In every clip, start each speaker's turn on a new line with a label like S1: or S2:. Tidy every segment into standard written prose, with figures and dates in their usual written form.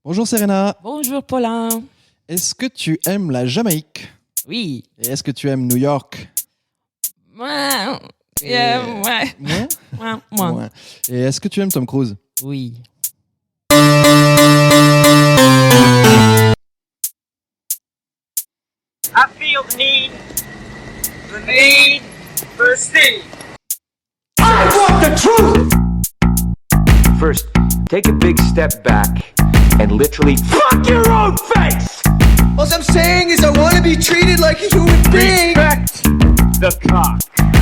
S1: Bonjour Serena,
S2: Bonjour Paulin.
S1: est-ce que tu aimes la Jamaïque?
S2: Oui.
S1: Et est-ce que tu aimes New York?
S2: Ouais.
S1: Moins?
S2: Moi.
S1: Et est-ce que tu aimes Tom Cruise?
S2: Oui.
S3: I feel the need for speed.
S4: First, take a big step back and literally fuck your own face!
S5: All I'm saying is I want to be treated like a human being.
S4: Respect the cock.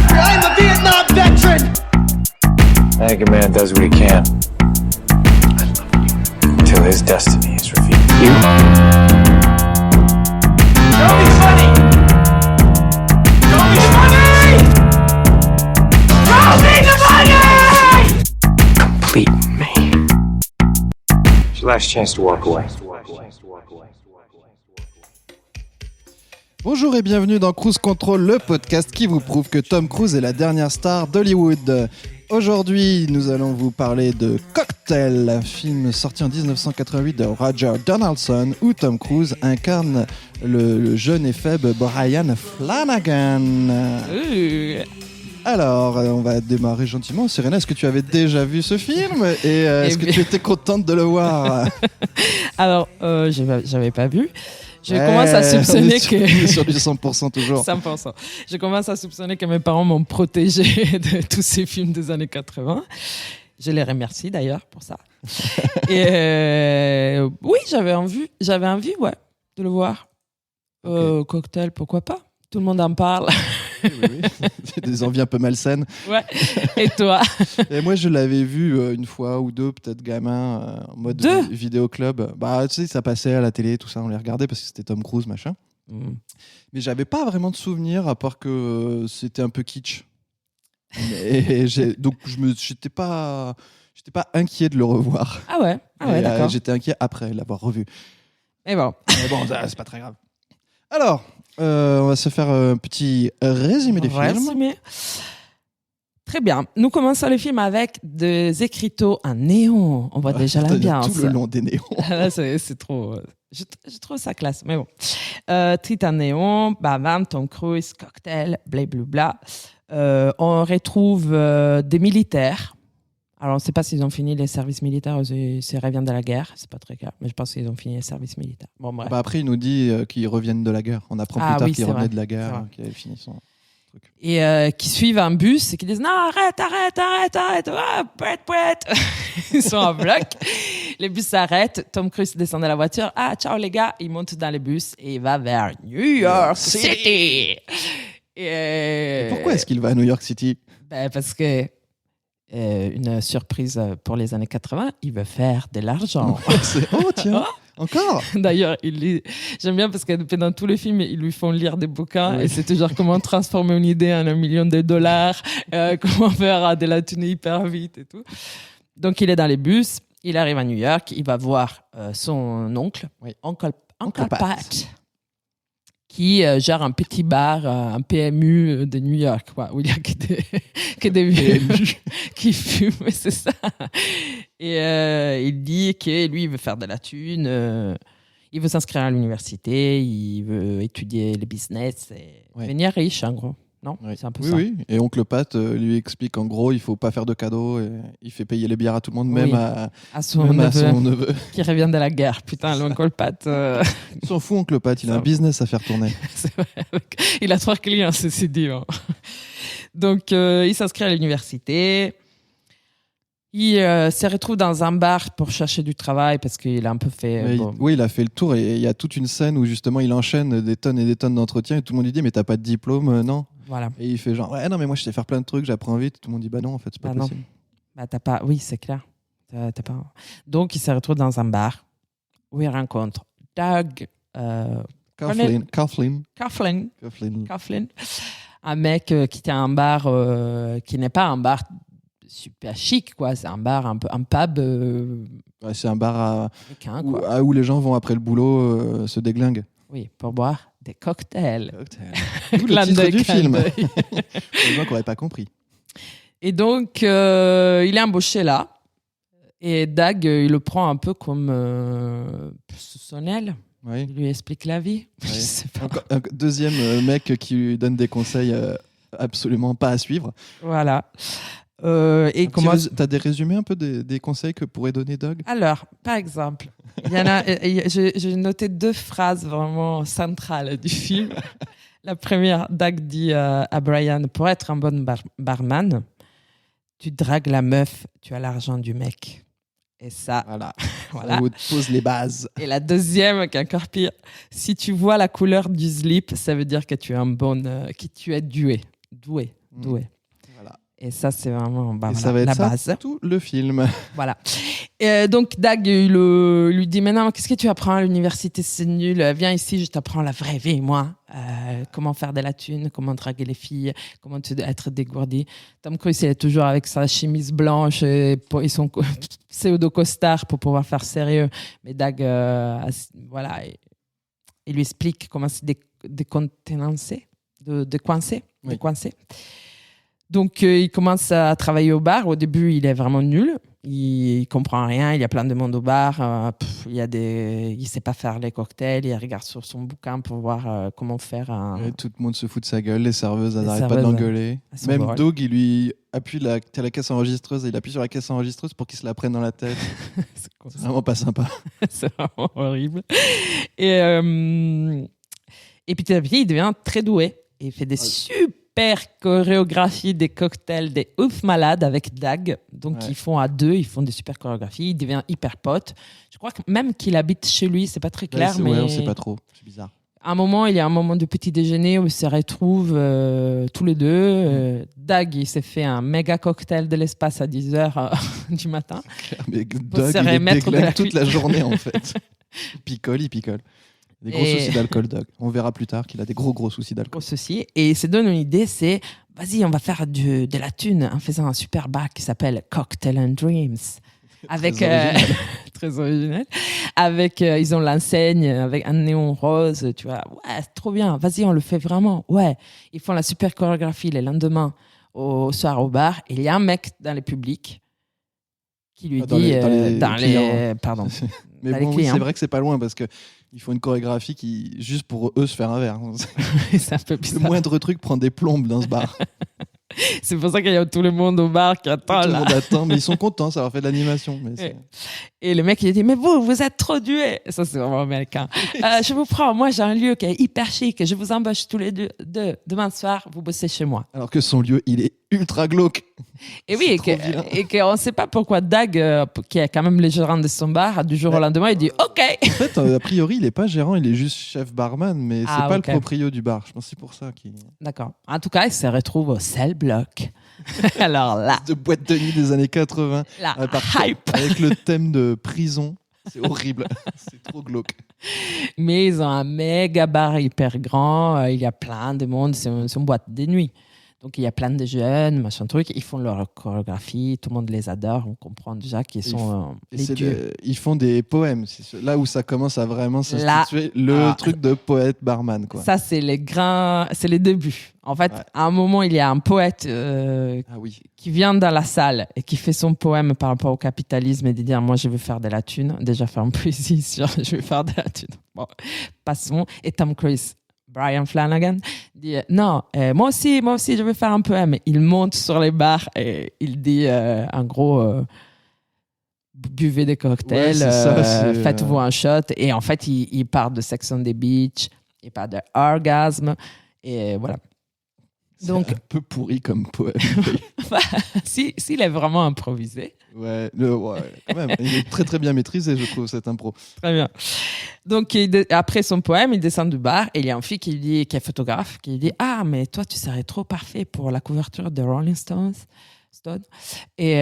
S5: I'm a Vietnam veteran.
S4: I think a man does what he can. Until his destiny is revealed. You? Don't be funny! Don't be funny! Don't be funny! Complete me. It's your last chance to walk away.
S1: Bonjour et bienvenue dans Cruise Control, le podcast qui vous prouve que Tom Cruise est la dernière star d'Hollywood. Aujourd'hui, nous allons vous parler de Cocktail, film sorti en 1988 de Roger Donaldson, où Tom Cruise incarne le jeune et faible Brian Flanagan. Alors, on va démarrer gentiment. Serena, est-ce que tu avais déjà vu ce film? Et est-ce que tu étais contente de le voir?
S2: Alors, j'avais pas vu. Je commence à soupçonner
S1: on est
S2: que...
S1: sur du 100% toujours.
S2: 100%. Je commence à soupçonner que mes parents m'ont protégé de tous ces films des années 80. Je les remercie d'ailleurs pour ça. Et oui, j'avais envie de le voir.
S1: Okay.
S2: Cocktail, pourquoi pas? Tout le monde en parle.
S1: Oui. C'est des envies un peu malsaines.
S2: Ouais. Et toi?
S1: Et moi, je l'avais vu une fois ou deux, peut-être gamin, en mode vidéoclub. Bah, tu sais, ça passait à la télé, tout ça, on les regardait parce que c'était Tom Cruise, machin. Mais j'avais pas vraiment de souvenirs, à part que c'était un peu kitsch. Donc, j'étais pas inquiet de le revoir.
S2: Ah ouais, d'accord.
S1: J'étais inquiet après l'avoir revu.
S2: Mais bon,
S1: c'est pas très grave. Alors, on va se faire un petit résumé des films.
S2: Très bien. Nous commençons le film avec des écriteaux en néon. On voit déjà l'ambiance.
S1: Tout le long des néons.
S2: C'est trop... Je trouve ça classe, mais bon. Titre en néon, bam, Tom Cruise, Cocktail, blablabla. On retrouve des militaires. Alors, on ne sait pas s'ils ont fini les services militaires ou s'ils reviennent de la guerre. C'est pas très clair, mais je pense qu'ils ont fini les services militaires. Bon, bref.
S1: Après, il nous dit qu'ils reviennent de la guerre. On apprend plus tard qu'ils revenaient de la guerre, qu'il avait fini son truc.
S2: Et qui suivent un bus et qui disent « Non, arrête, prête. » Ils sont en bloc. Les bus s'arrêtent. Tom Cruise descend de la voiture. « Ah, ciao les gars !» Il monte dans le bus et il va vers New York City.
S1: Et pourquoi est-ce qu'il va à New York City?
S2: Parce que une surprise pour les années 80, il veut faire de l'argent.
S1: Oh tiens, encore.
S2: D'ailleurs, j'aime bien parce que pendant tous les films, ils lui font lire des bouquins et c'est toujours comment transformer une idée en $1 million, comment faire de la thune hyper vite et tout. Donc, il est dans les bus, il arrive à New York, il va voir son oncle, Uncle Pat, qui gère un petit bar, un PMU de New York, où il y a que des vieux qui fument, c'est ça. Et il dit que lui, il veut faire de la thune, il veut s'inscrire à l'université, il veut étudier le business et devenir riche, en gros. Non, c'est un peu ça.
S1: Oui. Et Oncle Pat lui explique qu'en gros, il ne faut pas faire de cadeaux. Et il fait payer les bières à tout le monde, même à son neveu.
S2: Qui revient de la guerre. Putain, l'Oncle Pat.
S1: Il s'en fout, Oncle Pat. Il a un business à faire tourner.
S2: C'est vrai. Il a 3 clients, ceci dit. Donc, il s'inscrit à l'université. Il se retrouve dans un bar pour chercher du travail parce qu'il a un peu fait...
S1: Oui, il a fait le tour et il y a toute une scène où justement il enchaîne des tonnes et des tonnes d'entretiens et tout le monde lui dit « Mais t'as pas de diplôme, non ?»
S2: Voilà.
S1: Et il fait genre « Ouais, non, mais moi je sais faire plein de trucs, j'apprends vite. » Tout le monde dit « Bah non, en fait, c'est pas possible. »
S2: T'as pas... Oui, c'est clair. T'as pas... Donc, il se retrouve dans un bar où il rencontre Doug...
S1: Coughlin.
S2: Un mec qui tient un bar qui n'est pas un bar super chic, quoi. C'est un bar, un pub.
S1: C'est un bar où les gens vont après le boulot se déglinguer.
S2: Oui, pour boire des cocktails.
S1: D'où le titre du film. Les gens qui n'auraient pas compris.
S2: Et donc, il est embauché là. Et Dag, il le prend un peu comme sous son aile.
S1: Oui.
S2: Il lui explique la vie.
S1: Oui.
S2: Je sais pas.
S1: Encore un deuxième mec qui lui donne des conseils absolument pas à suivre.
S2: Voilà. Et comment...
S1: T'as des résumés un peu des conseils que pourrait donner Doug?
S2: Alors, par exemple, il y en a, j'ai noté 2 phrases vraiment centrales du film. La première, Doug dit à Brian, pour être un bon barman, tu dragues la meuf, tu as l'argent du mec. Et ça,
S1: Voilà.
S2: voilà.
S1: Ça vous pose les bases.
S2: Et la deuxième, qui est encore pire, si tu vois la couleur du slip, ça veut dire que tu es que tu es doué. Doué.
S1: Voilà.
S2: Et ça, c'est vraiment
S1: Et
S2: voilà,
S1: ça va être
S2: la
S1: ça
S2: base.
S1: tout le film.
S2: Voilà. Donc, Dag lui dit, mais non, qu'est-ce que tu apprends à l'université? C'est nul. Viens ici, je t'apprends la vraie vie, moi. Comment faire de la thune, comment draguer les filles, comment être dégourdi. Tom Cruise, il est toujours avec sa chemise blanche et son pseudo-costard pour pouvoir faire sérieux. Mais Dag, voilà, il lui explique comment se décontenancer, de coincer.
S1: Oui.
S2: De coincer. Donc, il commence à travailler au bar. Au début, il est vraiment nul. Il comprend rien. Il y a plein de monde au bar. Il sait pas faire les cocktails. Il regarde sur son bouquin pour voir comment faire un...
S1: Ouais, tout le monde se fout de sa gueule. Les serveuses, elles
S2: Les
S1: n'arrêtent pas de
S2: serveuses,
S1: l'engueuler.
S2: elles sont
S1: Même
S2: drôles.
S1: Doug, il lui appuie t'as la caisse enregistreuse. Il appuie sur la caisse enregistreuse pour qu'il se la prenne dans la tête. C'est vraiment pas sympa.
S2: C'est vraiment horrible. Et petit à petit, il devient très doué. Il fait des super chorégraphies, des cocktails, des ouf malades avec Dag. Donc,
S1: Ouais.
S2: ils font à 2, ils font des super chorégraphies. Il devient hyper pote. Je crois que même qu'il habite chez lui, c'est pas très clair, mais
S1: Ouais, on sait pas trop. C'est bizarre.
S2: à un moment, il y a un moment de petit déjeuner où ils se retrouvent tous les deux. Dag, il s'est fait un méga cocktail de l'espace à 10h du matin.
S1: Mais
S2: Faut
S1: Doug,
S2: se
S1: il est
S2: remettre de la
S1: déglingue toute la
S2: cuite.
S1: journée, en fait. Il picole. Des gros
S2: Et-
S1: soucis d'alcool, Doug. On verra plus tard qu'il a des gros soucis d'alcool.
S2: Gros souci. Et il se donne une idée, c'est vas-y, on va faire de la thune en faisant un super bar qui s'appelle Cocktail and Dreams. Avec,
S1: Très original.
S2: très original. Avec, ils ont l'enseigne avec un néon rose, tu vois. Ouais, c'est trop bien. Vas-y, on le fait vraiment. Ouais. Ils font la super chorégraphie le lendemain au soir au bar. Et il y a un mec dans le public qui lui
S1: Dans
S2: dit
S1: les clients.
S2: pardon.
S1: Mais
S2: Dans les
S1: bon, oui,
S2: clients.
S1: c'est vrai que c'est pas loin parce que ils font une chorégraphie qui juste pour eux se faire un verre.
S2: C'est un peu
S1: Le
S2: bizarre.
S1: moindre truc prend des plombes dans ce bar.
S2: C'est pour ça qu'il y a tout le monde au bar qui attend
S1: Tout le
S2: là.
S1: monde attend, mais ils sont contents, ça leur fait de l'animation. Mais c'est-
S2: Et le mec, il dit, mais vous êtes trop doués. Ça, c'est vraiment américain. Je vous prends, moi, j'ai un lieu qui est hyper chic. Je vous embauche tous les deux. Demain soir, vous bossez chez moi.
S1: Alors que son lieu, il est ultra glauque.
S2: Et oui,
S1: C'est trop vilain.
S2: et qu'on ne sait pas pourquoi Dag, qui est quand même le gérant de son bar, du jour au lendemain, il dit, OK.
S1: En fait, a priori, il est pas gérant, il est juste chef barman, mais c'est
S2: Ah,
S1: pas
S2: ok.
S1: le proprio du bar. Je pense que c'est pour ça qu'il
S2: D'accord. En tout cas, il se retrouve au Cell Block. Alors là,
S1: de boîte de nuit des années 80
S2: la
S1: à partir-
S2: hype.
S1: avec le thème de prison. C'est horrible. C'est trop glauque.
S2: Mais ils ont un méga bar hyper grand. Il y a plein de monde. C'est une boîte de nuit. Donc, il y a plein de jeunes, machin truc. Ils font leur chorégraphie. Tout le monde les adore. On comprend déjà qu'ils sont
S1: Et
S2: les
S1: c'est
S2: dieux.
S1: ils font des poèmes. Là où ça commence à vraiment
S2: Là-
S1: s'instituer le
S2: Ah.
S1: truc de poète barman, quoi.
S2: Ça, c'est les débuts. En fait,
S1: Ouais.
S2: à un moment, il y a un poète
S1: Ah oui.
S2: qui vient dans la salle et qui fait son poème par rapport au capitalisme et de dire, moi, je veux faire de la thune. Déjà, faire une poésie sur je veux faire de la thune. Bon, passons. Et Tom Cruise, Brian Flanagan, dit, non, moi aussi, je veux faire un poème. Il monte sur les bars et il dit, en gros, buvez des cocktails,
S1: Ouais, c'est ça, c'est,
S2: faites-vous un shot. Et en fait, il parle de Sex on the Beach, il parle de orgasme. Et voilà. Donc,
S1: C'est un peu pourri comme poème.
S2: s'il est vraiment improvisé,
S1: ouais, quand même. Il est très très bien maîtrisé, je trouve, cette impro.
S2: très bien. Donc, après son poème, il descend du bar et il y a un fille qui est photographe, qui dit, ah, mais toi, tu serais trop parfait pour la couverture de Rolling Stones. Et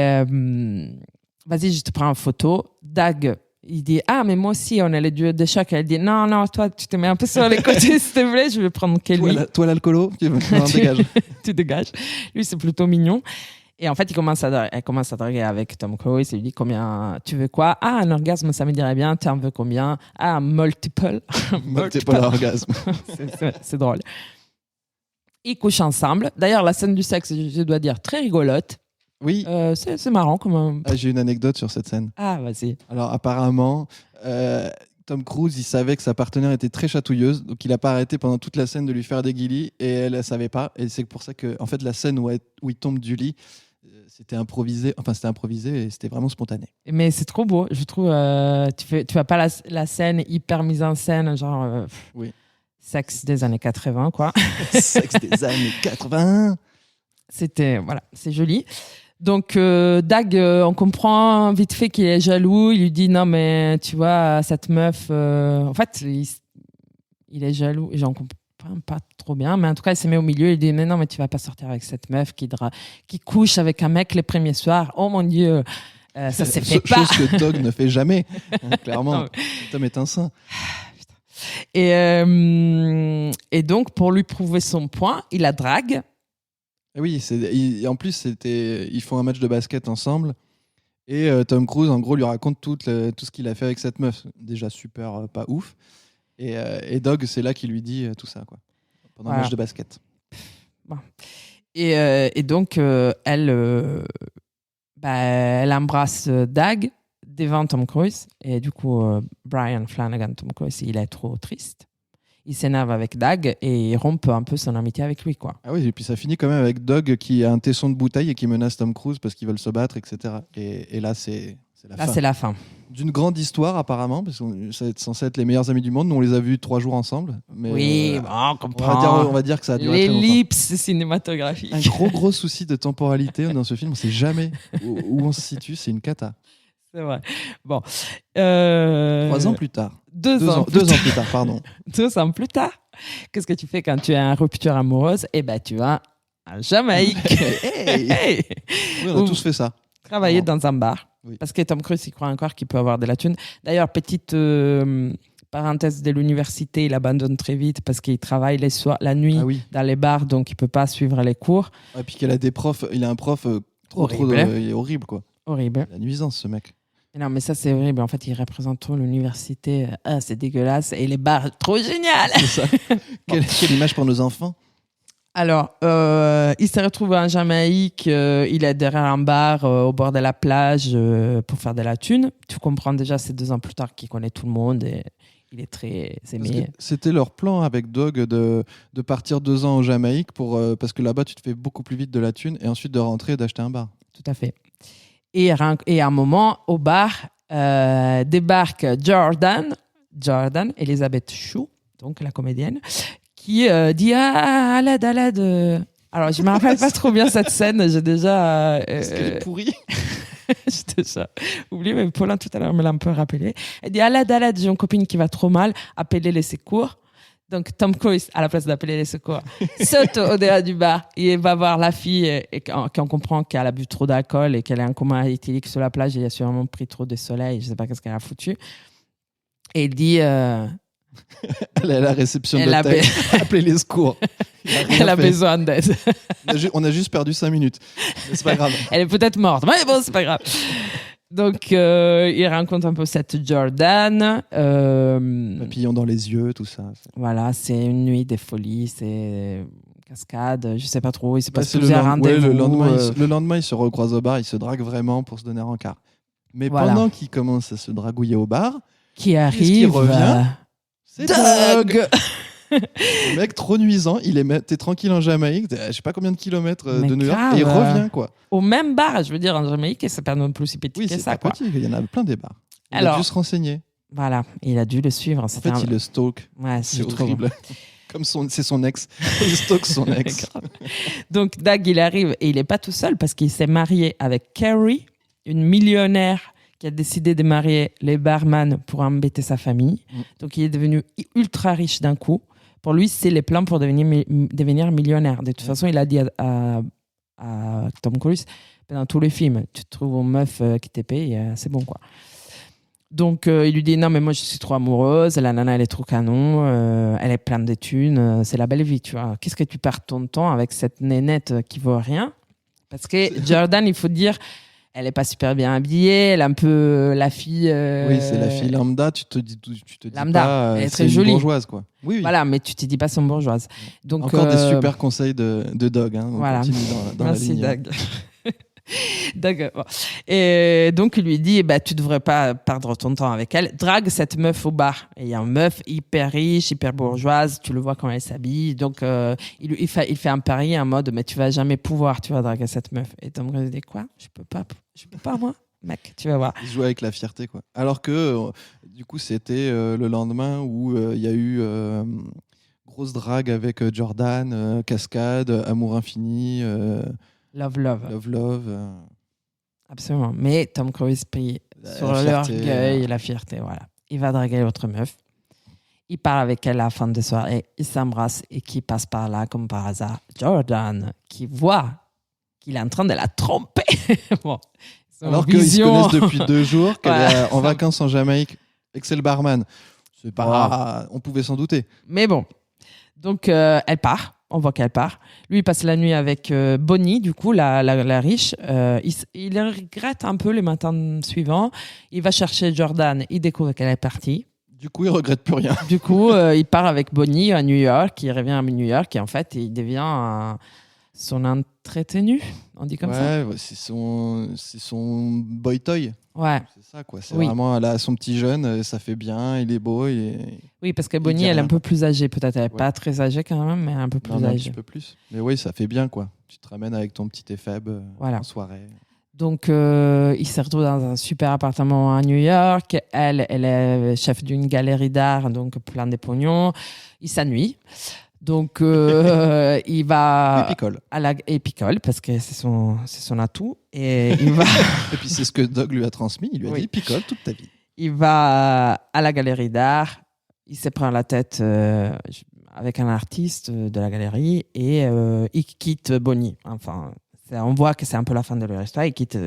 S2: vas-y, je te prends une photo. Dag, il dit, ah, mais moi aussi, on est les dieux de choc. Elle dit, non, toi, tu te mets un peu sur les côtés, s'il te plaît, je vais prendre Kelly.
S1: Toi, l'alcoolo, tu m'en dégages.
S2: Tu dégages. Lui, c'est plutôt mignon. Et en fait, elle commence à draguer avec Tom Cruise. Il lui dit, combien tu veux quoi? Ah, un orgasme, ça me dirait bien. Tu en veux combien? Ah, multiple.
S1: Multiple orgasme.
S2: C'est drôle. Ils couchent ensemble. D'ailleurs, la scène du sexe, je dois dire, très rigolote.
S1: Oui,
S2: C'est marrant comme.
S1: j'ai une anecdote sur cette scène.
S2: Ah, vas-y.
S1: Alors apparemment, Tom Cruise, il savait que sa partenaire était très chatouilleuse, donc il a pas arrêté pendant toute la scène de lui faire des guilis, et elle savait pas. Et c'est pour ça que, en fait, la scène où il tombe du lit, c'était improvisé. Enfin, c'était improvisé et c'était vraiment spontané.
S2: Mais c'est trop beau, je trouve. Tu vois pas la scène hyper mise en scène, genre.
S1: Oui.
S2: Sexe des années 80, quoi.
S1: Sexe des années 80.
S2: Voilà, c'est joli. Donc, Dag, on comprend vite fait qu'il est jaloux. Il lui dit non, mais tu vois, cette meuf. En fait, il est jaloux. J'en comprends pas trop bien, mais en tout cas, il se met au milieu. Il dit mais non, mais tu vas pas sortir avec cette meuf qui couche avec un mec les premiers soirs. Oh mon Dieu, ça s'est fait pas.
S1: Chose que Dog ne fait jamais, hein, clairement. Cet homme est un saint.
S2: Et donc, pour lui prouver son point, il la drague.
S1: Oui, en plus, ils font un match de basket ensemble. Et Tom Cruise, en gros, lui raconte tout ce qu'il a fait avec cette meuf. Déjà super pas ouf. Et Dog, c'est là qu'il lui dit tout ça, quoi, pendant le match de basket.
S2: Bon. Et donc, elle embrasse Dag devant Tom Cruise. Et du coup, Brian Flanagan, Tom Cruise, il est trop triste. Il s'énerve avec Dag et il rompt un peu son amitié avec lui, quoi.
S1: Ah oui, et puis ça finit quand même avec Dog qui a un tesson de bouteille et qui menace Tom Cruise parce qu'ils veulent se battre, etc. Et là, c'est la fin.
S2: Là, c'est la fin.
S1: D'une grande histoire, apparemment, parce que ça est censé être les meilleurs amis du monde. Nous, on les a vus 3 jours ensemble. Mais,
S2: oui, on comprend.
S1: On va dire que ça a duré très longtemps.
S2: L'ellipse cinématographique.
S1: Un gros souci de temporalité dans ce film. On ne sait jamais où on se situe. C'est une cata.
S2: C'est vrai. Bon.
S1: 3 ans plus tard.
S2: 2 ans
S1: plus tard, pardon.
S2: 2 ans plus tard, qu'est-ce que tu fais quand tu es en rupture amoureuse? Eh ben, tu vas à Jamaïque.
S1: Hey. Oui, on a tous fait ça.
S2: Travailler dans un bar.
S1: Oui.
S2: Parce que Tom Cruise, il croit encore qu'il peut avoir de la thune. D'ailleurs, petite parenthèse de l'université, il abandonne très vite parce qu'il travaille la nuit dans les bars, donc il ne peut pas suivre les cours.
S1: Et puis qu'il a des profs, il a un prof il est horrible, quoi.
S2: Horrible.
S1: La nuisance, ce mec.
S2: Non, mais ça, c'est horrible. En fait, il représente trop l'université. Ah, c'est dégueulasse. Et les bars, trop génial.
S1: C'est ça. Quelle image pour nos enfants.
S2: Alors, il se retrouve en Jamaïque. Il est derrière un bar au bord de la plage pour faire de la thune. Tu comprends déjà, c'est 2 ans plus tard qu'il connaît tout le monde et il est très aimé.
S1: C'était leur plan avec Dog de partir 2 ans au Jamaïque parce que là-bas, tu te fais beaucoup plus vite de la thune et ensuite de rentrer et d'acheter un bar.
S2: Tout à fait. Et à un moment, au bar, débarque Jordan, Elizabeth Shue, donc la comédienne, qui dit à l'aide. Alors, je ne me rappelle pas trop bien cette scène. J'ai déjà.
S1: Est-ce qu'elle est pourrie?
S2: J'ai déjà oublié, mais Paulin tout à l'heure me l'a un peu rappelé. Elle dit à l'aide, j'ai une copine qui va trop mal, appelez les secours. Donc, Tom Cruise, à la place d'appeler les secours, saute au-delà du bar et va voir la fille et qu'on comprend qu'elle a bu trop d'alcool et qu'elle est en coma éthylique sur la plage et il a sûrement pris trop de soleil. Je ne sais pas qu'est-ce qu'elle a foutu. Et il dit... Elle
S1: est à la réception de l'hôtel. Appelez les secours.
S2: Elle a besoin d'aide.
S1: On a juste perdu 5 minutes. Mais c'est pas grave.
S2: Elle est peut-être morte. Mais bon, c'est pas grave. Donc, il rencontre un peu cette Jordan.
S1: Papillon dans les yeux, tout ça.
S2: Voilà, c'est une nuit des folies, c'est cascade, je sais pas trop. Il se passe plusieurs rendez-vous.
S1: Le lendemain, ils se recroisent au bar, ils se draguent vraiment pour se donner rencard. Mais pendant qu'ils commencent à se dragouiller au bar,
S2: qui arrive,
S1: revient, c'est
S2: Dog.
S1: Le mec trop nuisant, t'es tranquille en Jamaïque, je sais pas combien de kilomètres de New York, et il revient, quoi.
S2: Au même bar, je veux dire, en Jamaïque, et c'est pas non plus si petit que ça, quoi.
S1: Petit, il y en a plein des bars. Il a dû se renseigner.
S2: Voilà, il a dû le suivre.
S1: En fait, il le stalk.
S2: Ouais,
S1: c'est horrible. Comme c'est son ex. Il stalk son ex.
S2: Donc, Dag, il arrive et il n'est pas tout seul parce qu'il s'est marié avec Carrie, une millionnaire qui a décidé de marier les barman pour embêter sa famille. Donc, il est devenu ultra riche d'un coup. Pour lui, c'est les plans pour devenir millionnaire. De toute façon, il a dit à Tom Cruise, dans tous les films, tu trouves une meuf qui te paye, c'est bon, quoi. Donc, il lui dit, non, mais moi, je suis trop amoureuse, la nana, elle est trop canon, elle est pleine de thunes, c'est la belle vie, tu vois. Qu'est-ce que tu perds ton temps avec cette nénette qui vaut rien? Parce que Jordan, il faut dire, elle est pas super bien habillée, elle est un peu la fille...
S1: Oui, c'est la fille lambda, tu te dis
S2: lambda,
S1: pas,
S2: elle est très jolie.
S1: Bourgeoise, quoi. Oui.
S2: Voilà, mais tu te dis pas son bourgeoise. Donc,
S1: encore des super conseils de Dog. Hein.
S2: Voilà.
S1: Dans
S2: merci,
S1: la ligne.
S2: Doug. D'accord. Bon. Et donc, il lui dit, bah, tu devrais pas perdre ton temps avec elle. Drague cette meuf au bar. Et il y a une meuf hyper riche, hyper bourgeoise. Tu le vois quand elle s'habille. Donc, il fait un pari en mode, mais tu vas jamais pouvoir, tu vas draguer cette meuf. Et Tom Cruise dit, quoi? Je peux pas, moi. Mec, tu vas voir.
S1: Il joue avec la fierté, quoi. Alors que, du coup, c'était le lendemain où il y a eu grosse drague avec Jordan, Cascade, Amour infini,
S2: Love.
S1: Love.
S2: Absolument. Mais Tom Cruise prie sur l'orgueil et la fierté. Voilà. Il va draguer l'autre meuf. Il parle avec elle à la fin de soirée. Ils s'embrassent et qui passe par là, comme par hasard, Jordan, qui voit qu'il est en train de la tromper. Bon.
S1: Alors qu'ils se connaissent depuis 2 jours, qu'elle est en vacances en Jamaïque et que c'est le barman. C'est pas... On pouvait s'en douter.
S2: Mais bon. Donc, elle part. On voit qu'elle part. Lui, il passe la nuit avec Bonnie, du coup, la riche. Il regrette un peu les matins suivants. Il va chercher Jordan. Il découvre qu'elle est partie.
S1: Du coup, il regrette plus rien.
S2: Du coup, il part avec Bonnie à New York. Il revient à New York et en fait, il devient son entretenu. On dit comme ça.
S1: Ouais, c'est son boy toy.
S2: Ouais.
S1: C'est ça, quoi. C'est vraiment, elle a son petit jeune, ça fait bien, il est beau.
S2: Oui, parce que Bonnie, elle est un peu plus âgée, peut-être. Elle n'est pas très âgée quand même, mais un peu plus âgée.
S1: Un petit peu plus. Mais oui, ça fait bien, quoi. Tu te ramènes avec ton petit éphèbe en soirée. Donc,
S2: il se retrouve dans un super appartement à New York. Elle est chef d'une galerie d'art, donc plein de pognons. Il s'ennuie. Donc, il va
S1: il
S2: picole parce que c'est son atout. Et il va.
S1: Et puis, c'est ce que Doug lui a transmis. Il lui a dit picole toute ta vie.
S2: Il va à la galerie d'art. Il se prend la tête avec un artiste de la galerie et il quitte Bonnie. Enfin, on voit que c'est un peu la fin de leur histoire. Il quitte.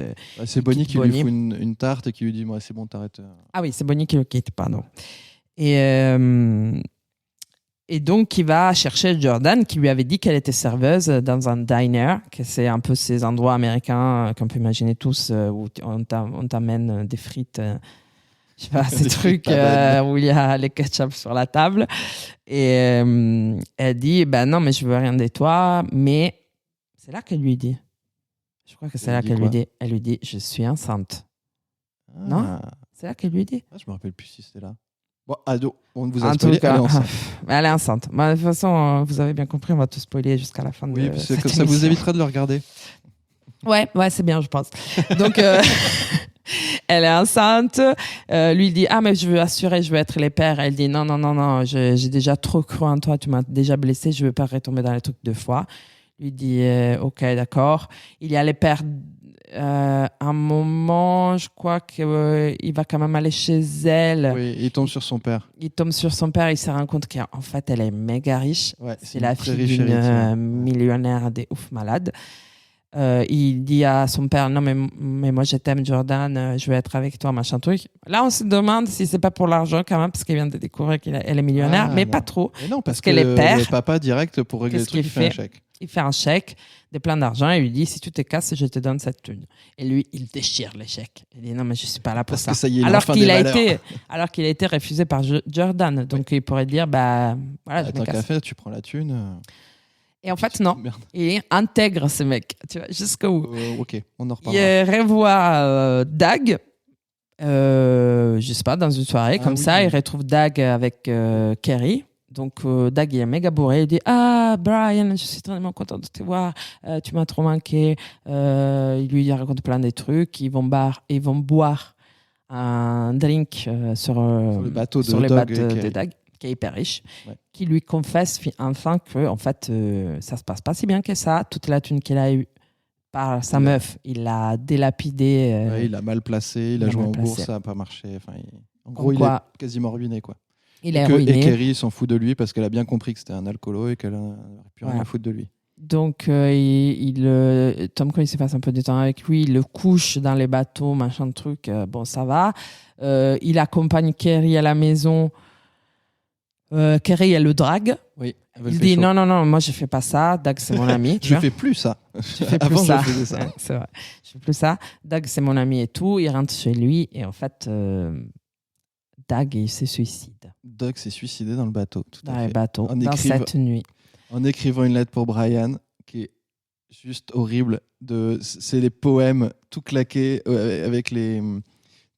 S1: C'est Bonnie qui lui fout une tarte et qui lui dit moi, c'est bon, t'arrêtes.
S2: Ah oui, c'est Bonnie qui le quitte, pardon. Et donc, il va chercher Jordan, qui lui avait dit qu'elle était serveuse dans un diner, que c'est un peu ces endroits américains qu'on peut imaginer tous, où on t'amène des frites, je sais pas, ces trucs où il y a les ketchup sur la table. Et elle dit, non, mais je veux rien de toi. Mais c'est là qu'elle lui dit. Je crois que c'est là qu'elle lui dit. Elle lui dit, je suis enceinte. Non? C'est là qu'elle lui dit.
S1: Je me rappelle plus si c'était là. Bon, ado, on vous a spoilé, elle est enceinte.
S2: Elle est enceinte. De toute façon, vous avez bien compris, on va tout spoiler jusqu'à la fin de
S1: cette émission. Comme ça vous évitera de le regarder.
S2: Ouais, c'est bien, je pense. Donc, elle est enceinte. Lui, il dit, mais je veux assurer, je veux être les pères. Elle dit, non, j'ai déjà trop cru en toi, tu m'as déjà blessé, je veux pas retomber dans les trucs 2 fois. Lui dit, ok, d'accord. Il y a les pères. Un moment, je crois qu'il va quand même aller chez elle.
S1: Oui, il tombe sur son père.
S2: Il se rend compte qu'en fait, elle est méga riche.
S1: Ouais,
S2: c'est la fille d'une millionnaire des ouf malades. Il dit à son père, non, mais moi, je t'aime, Jordan, je veux être avec toi, machin truc. Là, on se demande si c'est pas pour l'argent quand même, parce qu'il vient de découvrir qu'elle est millionnaire, mais pas trop.
S1: Mais non, parce qu'elle est père. Le papa, direct, pour régler le truc, il fait un chèque.
S2: Il fait un chèque de plein d'argent et lui dit, si tu te casses, je te donne cette thune. Et lui, il déchire les chèques. Il dit, non, mais je suis pas là pour ça.
S1: Que ça y est,
S2: alors qu'il a été refusé par Jordan. Donc, il pourrait dire, voilà, je me casse.
S1: Fait, tu prends la thune.
S2: Et en fait, non. Merde. Il intègre ce mec. Tu vois, jusqu'au bout.
S1: Ok, on en reparlera.
S2: Il revoit Dag, je sais pas, dans une soirée, comme ça. Il retrouve Dag avec Kerry. Donc, Dag, il est méga bourré. Il dit, Brian, je suis tellement content de te voir. Tu m'as trop manqué. Il lui raconte plein de trucs. Ils vont boire un drink sur le bateau de Dag, qui est hyper riche, qui lui confesse enfin que en fait, ça se passe pas si bien que ça. Toute la thune qu'il a eue par sa meuf, il l'a délapidée.
S1: Il l'a mal placé, il a joué en bourse, ça n'a pas marché. Enfin, en gros, il est quasiment ruiné, quoi.
S2: Il est ruiné.
S1: Et Kerry s'en fout de lui parce qu'elle a bien compris que c'était un alcoolo et qu'elle n'aurait plus rien à foutre de lui.
S2: Donc, Tom Cruise passe un peu de temps avec lui, il le couche dans les bateaux, machin de truc. Bon, ça va. Il accompagne Kerry à la maison. Kerry, elle le drague.
S1: Oui,
S2: il dit non, moi je fais pas ça. Dag, c'est mon ami.
S1: Je fais plus ça. Avant, je faisais ça.
S2: Ouais, c'est vrai. Je fais plus ça. Dag, c'est mon ami et tout. Il rentre chez lui et en fait, Dag, il se suicide.
S1: Dag s'est suicidé dans le bateau.
S2: Dans le bateau, dans cette nuit.
S1: En écrivant une lettre pour Brian, qui est juste horrible. C'est les poèmes tout claqués avec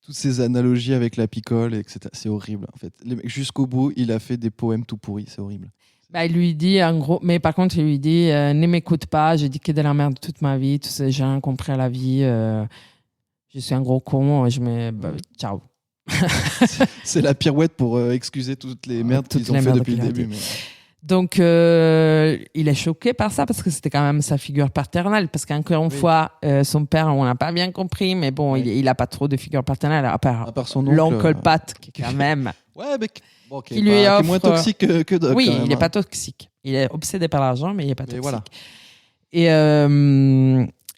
S1: toutes ces analogies avec la picole, etc. C'est horrible, en fait. Jusqu'au bout, il a fait des poèmes tout pourris. C'est horrible.
S2: Bah, il lui dit, en gros, mais par contre, il lui dit ne m'écoute pas, j'ai dit que de la merde toute ma vie, j'ai rien compris à la vie, je suis un gros con, ciao.
S1: C'est la pirouette pour excuser toutes les merdes qu'ils ont fait depuis le début. Mais...
S2: Donc, il est choqué par ça parce que c'était quand même sa figure paternelle. Parce qu'encore une fois, son père, on n'a pas bien compris, mais bon, il n'a pas trop de figure paternelle, à part
S1: son
S2: l'oncle Pat, qui quand même.
S1: Ouais, mais
S2: qui lui offre...
S1: qui est moins toxique que Doc.
S2: Oui,
S1: même,
S2: il n'est pas toxique. Il est obsédé par l'argent, mais il n'est pas toxique.
S1: Voilà.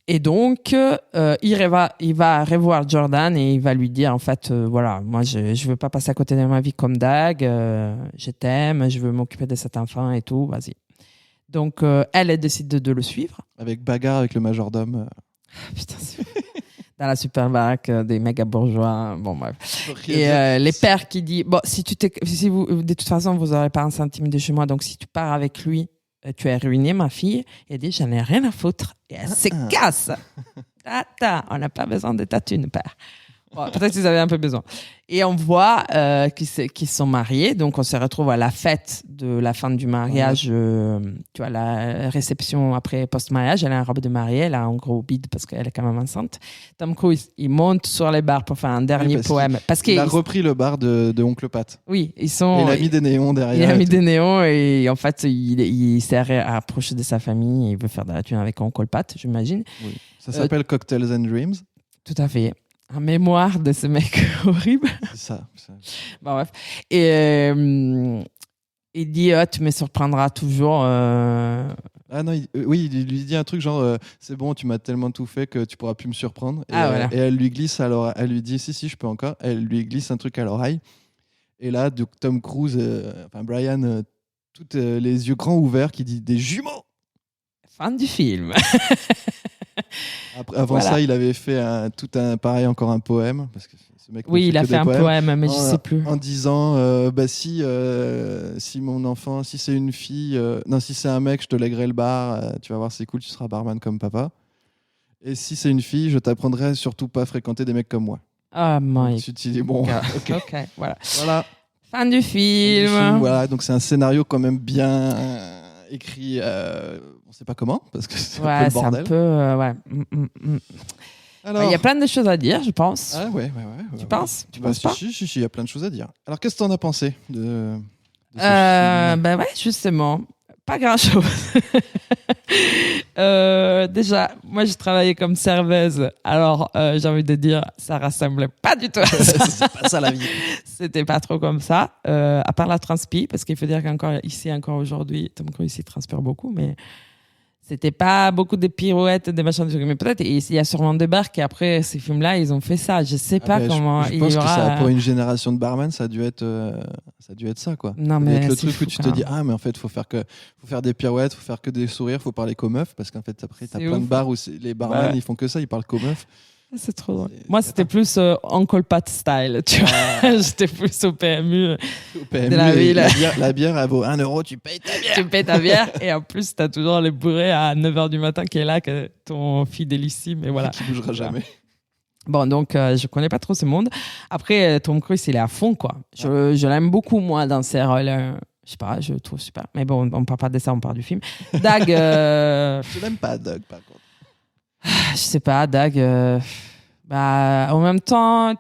S2: Et donc, il va revoir Jordan et il va lui dire, en fait, voilà, moi, je ne veux pas passer à côté de ma vie comme Dag, je t'aime, je veux m'occuper de cet enfant et tout, vas-y. Donc, elle décide de le suivre.
S1: Avec bagarre avec le majordome.
S2: Putain, c'est... dans la super baraque des méga bourgeois, bon bref. Et les pères qui disent, bon, si vous, de toute façon, vous n'aurez pas un centime de chez moi, donc si tu pars avec lui, tu es ruinée, ma fille. Et elle dit, j'en ai rien à foutre. Et elle se casse. On n'a pas besoin de ta thune, père. Bon, peut-être qu'ils avaient un peu besoin. Et on voit qu'ils sont mariés. Donc, on se retrouve à la fête de la fin du mariage. Tu vois, la réception après post-mariage. Elle a une robe de mariée. Elle a un gros bide parce qu'elle est quand même enceinte. Tom Cruise, il monte sur les bars pour faire un dernier poème.
S1: Il a repris le bar de Oncle Pat.
S2: Oui, ils sont...
S1: Et il a mis des néons derrière.
S2: Il a mis des néons et en fait, il s'est approché de sa famille. Il veut faire de la thune avec Oncle Pat, j'imagine.
S1: Oui. Ça s'appelle Cocktails and Dreams.
S2: Tout à fait. En mémoire de ce mec horrible.
S1: C'est ça.
S2: Bon, bref. Et il dit tu me surprendras toujours.
S1: Ah non, il lui dit un truc genre c'est bon, tu m'as tellement tout fait que tu pourras plus me surprendre. Et,
S2: voilà.
S1: Et elle lui glisse alors, elle lui dit si je peux encore. Elle lui glisse un truc à l'oreille. Et là, Tom Cruise, Brian, tous les yeux grands ouverts, qui dit des jumeaux.
S2: Fin du film.
S1: Avant ça, il avait fait pareil, encore un poème. Parce que ce mec
S2: il a fait un poème, mais je sais plus.
S1: En disant si mon enfant, si c'est une fille, si c'est un mec, je te lèguerai le bar, tu vas voir, c'est cool, tu seras barman comme papa. Et si c'est une fille, je t'apprendrai surtout pas à fréquenter des mecs comme moi.
S2: Ah, my.
S1: Tu te dis, bon,
S2: ok, voilà.
S1: Fin
S2: du film.
S1: Voilà, donc c'est un scénario quand même bien écrit. On sait pas comment, parce que c'est un peu le bordel.
S2: C'est un peu, Alors, il y a plein de choses à dire, je pense.
S1: Ah ouais.
S2: Tu penses Tu penses pas
S1: Si, il y a plein de choses à dire. Alors, qu'est-ce que tu en as pensé de ce film ?
S2: Ouais, justement, pas grand-chose. Déjà, moi, je travaillais comme serveuse. Alors, j'ai envie de dire, ça rassemblait pas du tout à ça.
S1: C'est pas ça la vie.
S2: C'était pas trop comme ça. À part la transpi, parce qu'il faut dire qu'encore ici, encore aujourd'hui, Tom Cruise ici transpire beaucoup, mais c'était pas beaucoup de pirouettes, des machins, mais peut-être il y a sûrement des bars qui après ces films-là, ils ont fait ça. Je sais pas comment.
S1: Je pense que ça, pour une génération de barman, ça a dû être ça, quoi.
S2: Non, mais
S1: le truc où tu te dis mais en fait faut faire des pirouettes, faut faire que des sourires, faut parler qu'aux meufs, parce qu'en fait après t'as plein de bars où les barman ils font que ça, ils parlent qu'aux meufs.
S2: C'est trop drôle. Moi, c'était plus Uncle Pat style, tu vois. J'étais plus au PMU, de la ville.
S1: La bière, elle vaut 1 euro, tu payes ta bière.
S2: Tu payes ta bière et en plus, t'as toujours les bourrés à 9h du matin qui est là, que ton fidélissime, et voilà.
S1: Qui bougera jamais.
S2: Bon, donc, je connais pas trop ce monde. Après, Tom Cruise, il est à fond, quoi. Je l'aime beaucoup, moi, dans ses rôles. Je sais pas, je le trouve super. Mais bon, on parle pas de ça, on parle du film. Dag...
S1: Je l'aime pas, Doug, par contre.
S2: Je sais pas, Dag... en même temps,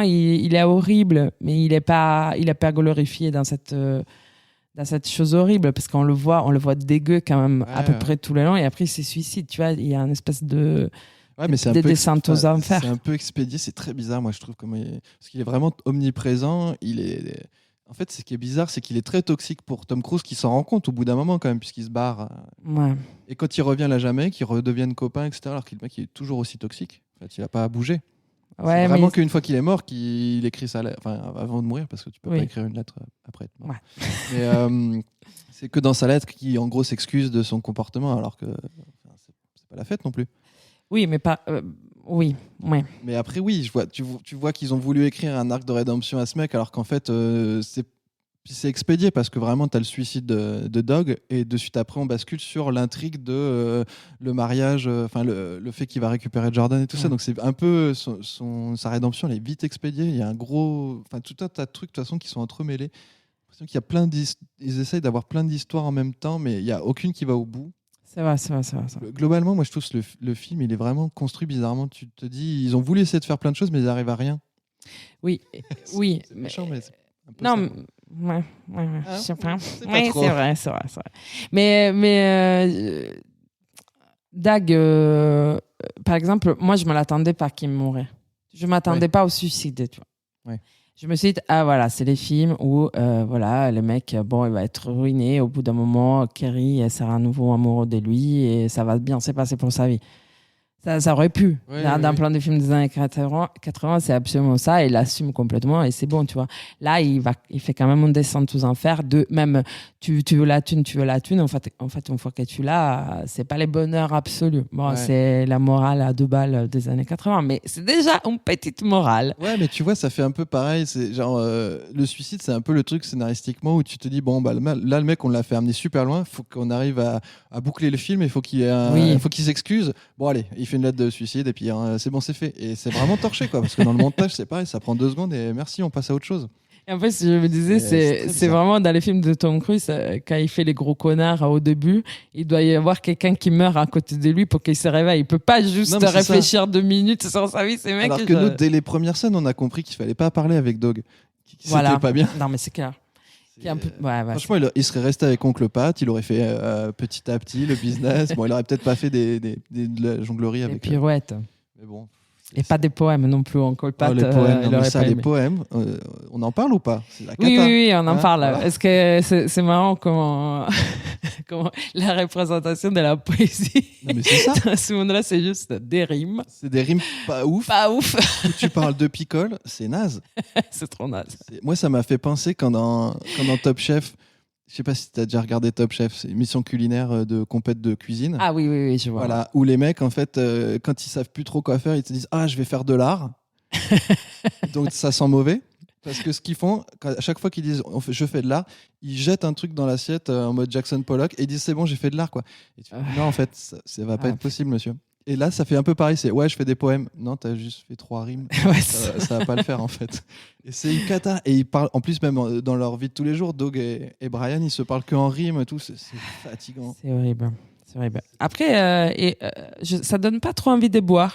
S2: il est horrible, mais il est pas glorifié dans cette chose horrible, parce qu'on le voit dégueu quand même à peu près tout le long, et après il se suicide, tu vois, il y a une espèce de
S1: mais c'est
S2: descente aux enfers.
S1: C'est un peu expédié, c'est très bizarre, moi je trouve, parce qu'il est vraiment omniprésent. En fait, ce qui est bizarre, c'est qu'il est très toxique pour Tom Cruise, qui s'en rend compte au bout d'un moment quand même, puisqu'il se barre.
S2: Ouais.
S1: Et quand il revient à la Jamaïque, ils redeviennent copains, etc. Alors que le mec, il est toujours aussi toxique. En fait, il n'a pas à bouger.
S2: Ouais,
S1: c'est vraiment qu'une fois qu'il est mort, qu'il écrit sa lettre, avant de mourir, parce que tu peux pas écrire une lettre après.
S2: Ouais.
S1: Mais c'est que dans sa lettre qu'il, en gros, s'excuse de son comportement, alors que c'est pas la fête non plus.
S2: Oui, mais pas. Oui, ouais.
S1: Mais après, oui, tu vois qu'ils ont voulu écrire un arc de rédemption à ce mec, alors qu'en fait, Puis c'est expédié parce que vraiment, tu as le suicide de Dog et de suite après, on bascule sur l'intrigue de le mariage, le fait qu'il va récupérer Jordan et tout ça. Donc c'est un peu sa rédemption, elle est vite expédiée. Il y a un gros. Enfin, tout un tas de trucs de toute façon qui sont entremêlés. J'ai l'impression qu'il y a ils essayent d'avoir plein d'histoires en même temps, mais il n'y a aucune qui va au bout.
S2: C'est vrai.
S1: Globalement, moi je trouve que le film, il est vraiment construit bizarrement. Tu te dis, ils ont voulu essayer de faire plein de choses, mais ils n'arrivent à rien.
S2: Oui.
S1: C'est méchant, mais c'est un peu
S2: Non,
S1: ça.
S2: ouais,
S1: Hein?
S2: je sais pas.
S1: C'est pas
S2: Oui,
S1: trop.
S2: c'est vrai. Mais Dag, par exemple, moi, je me l'attendais pas qu'il mourrait. Je m'attendais pas au suicide, tu vois.
S1: Ouais.
S2: Je me suis dit, voilà, c'est les films où, voilà, le mec, bon, il va être ruiné. Au bout d'un moment, Kerry, elle sera à nouveau amoureux de lui et ça va bien se passer pour sa vie. Ça aurait pu. Dans plein de films des années 80, c'est absolument ça. Il l'assume complètement et c'est bon, tu vois. Là, il fait quand même une descente aux enfers. Même, tu veux la thune. En fait, une fois que tu l'as, c'est pas les bonheurs absolus. Bon, c'est la morale à 2 balles des années 80, mais c'est déjà une petite morale.
S1: Ouais, mais tu vois, ça fait un peu pareil. C'est genre le suicide, c'est un peu le truc scénaristiquement où tu te dis bon, bah là, le mec, on l'a fait amener super loin. Il faut qu'on arrive à boucler le film. Il faut qu'il s'excuse. Bon, allez, il fait une lettre de suicide et puis c'est bon, c'est fait. Et c'est vraiment torché, quoi, parce que dans le montage, c'est pareil, ça prend 2 secondes et merci, on passe à autre chose.
S2: Et en fait, je me disais, c'est vraiment dans les films de Tom Cruise, quand il fait les gros connards au début, il doit y avoir quelqu'un qui meurt à côté de lui pour qu'il se réveille. Il peut pas juste réfléchir 2 minutes sur sa vie, ces mecs.
S1: Alors que nous, dès les premières scènes, on a compris qu'il fallait pas parler avec Dog. C'était pas bien.
S2: Non, mais c'est clair.
S1: Franchement, il serait resté avec Oncle Pat, il aurait fait petit à petit le business. Bon, il aurait peut-être pas fait de la jonglerie avec
S2: des pirouettes.
S1: Mais bon.
S2: Et pas des poèmes non plus, Oncle Pat.
S1: Les poèmes, les poèmes, on en parle ou pas? C'est la cata.
S2: Oui, on en parle.
S1: Voilà.
S2: Est-ce que c'est marrant comment la représentation de la poésie
S1: non, mais c'est ça.
S2: dans ce monde-là, c'est juste des rimes.
S1: C'est des rimes pas ouf.
S2: Pas ouf.
S1: Où tu parles de picole, c'est naze.
S2: C'est trop naze.
S1: Moi, ça m'a fait penser quand dans Top Chef, je sais pas si tu as déjà regardé Top Chef, c'est une émission culinaire de compète de cuisine.
S2: Ah oui, je vois.
S1: Voilà, où les mecs, en fait, quand ils savent plus trop quoi faire, ils te disent ah, je vais faire de l'art. Donc ça sent mauvais. Parce que ce qu'ils font, à chaque fois qu'ils disent je fais de l'art, ils jettent un truc dans l'assiette en mode Jackson Pollock et ils disent c'est bon, j'ai fait de l'art, quoi. Et tu dis, non, en fait, ça va pas être possible, monsieur. Et là, ça fait un peu pareil. C'est ouais, je fais des poèmes. Non, t'as juste fait 3 rimes. Ça va pas le faire, en fait. Et c'est une cata. Et ils parlent, en plus, même dans leur vie de tous les jours, Doug et Brian, ils se parlent que en rimes et tout. C'est fatigant.
S2: C'est horrible. Après, ça donne pas trop envie de boire.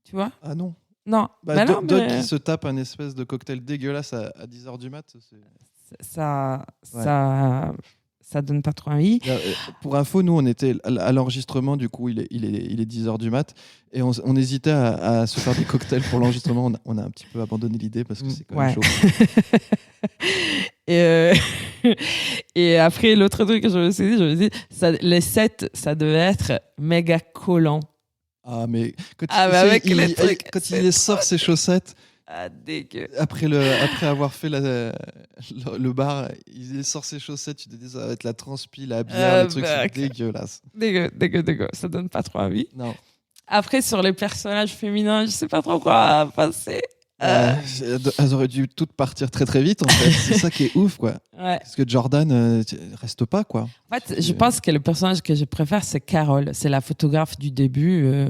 S2: Tu vois?
S1: Ah non.
S2: Non.
S1: Bah, Doug qui se tape un espèce de cocktail dégueulasse à 10h du mat.
S2: Ça donne pas trop envie.
S1: Pour info, nous, on était à l'enregistrement, du coup, il est 10h du mat, et on hésitait à se faire des cocktails pour l'enregistrement. On a un petit peu abandonné l'idée parce que c'est quand même chaud.
S2: Et après, l'autre truc que je me suis dit, les sets, ça devait être méga collant.
S1: Ah, mais quand
S2: quand
S1: il sort ses chaussettes,
S2: dégueu.
S1: après avoir fait le bar, il sort ses chaussettes, tu te dis ça va être la transpi, la bière, le truc, c'est dégueulasse.
S2: Dégueu. Ça donne pas trop envie.
S1: Non.
S2: Après, sur les personnages féminins, je sais pas trop quoi passer.
S1: Elles auraient dû toutes partir très très vite, en fait. C'est ça qui est ouf, quoi.
S2: Ouais.
S1: Parce que Jordan reste pas, quoi.
S2: En fait, je pense que le personnage que je préfère, c'est Carol. C'est la photographe du début.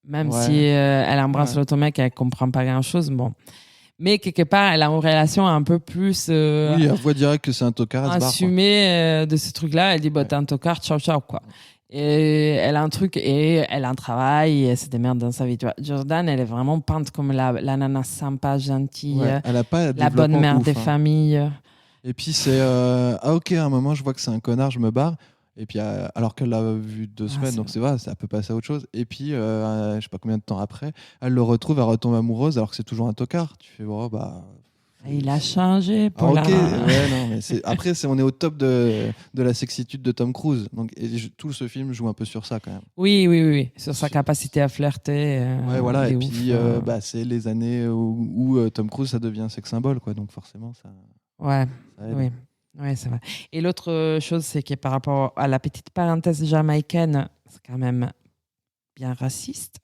S2: Même si elle embrasse l'autre mec, elle comprend pas grand-chose. Bon. Mais quelque part, elle a une relation un peu plus...
S1: oui, elle voit direct que c'est un tocard, elle se barre,
S2: assumée de ce truc-là. Elle dit, t'es un tocard, ciao, quoi. Et elle a un truc, et elle a un travail, et elle se démerde dans sa vie. Tu vois. Jordan, elle est vraiment peinte comme la nana sympa, gentille,
S1: elle a pas
S2: la bonne mère des familles.
S1: Et puis c'est ok, à un moment je vois que c'est un connard, je me barre. Et puis alors qu'elle l'a vu 2 semaines, donc c'est vrai, ça peut passer à autre chose. Et puis je sais pas combien de temps après, elle le retrouve, elle retombe amoureuse alors que c'est toujours un tocard. Tu fais bon bah.
S2: Il a changé pour
S1: ok, non, mais après on est au top de la sexitude de Tom Cruise. Donc tout ce film joue un peu sur ça quand même.
S2: Oui, sur sa capacité à flirter.
S1: Ouais, voilà. Et puis c'est les années où Tom Cruise ça devient un sex symbole, quoi. Donc forcément ça.
S2: Ouais. Oui, c'est vrai. Et l'autre chose, c'est que par rapport à la petite parenthèse jamaïcaine, c'est quand même bien raciste.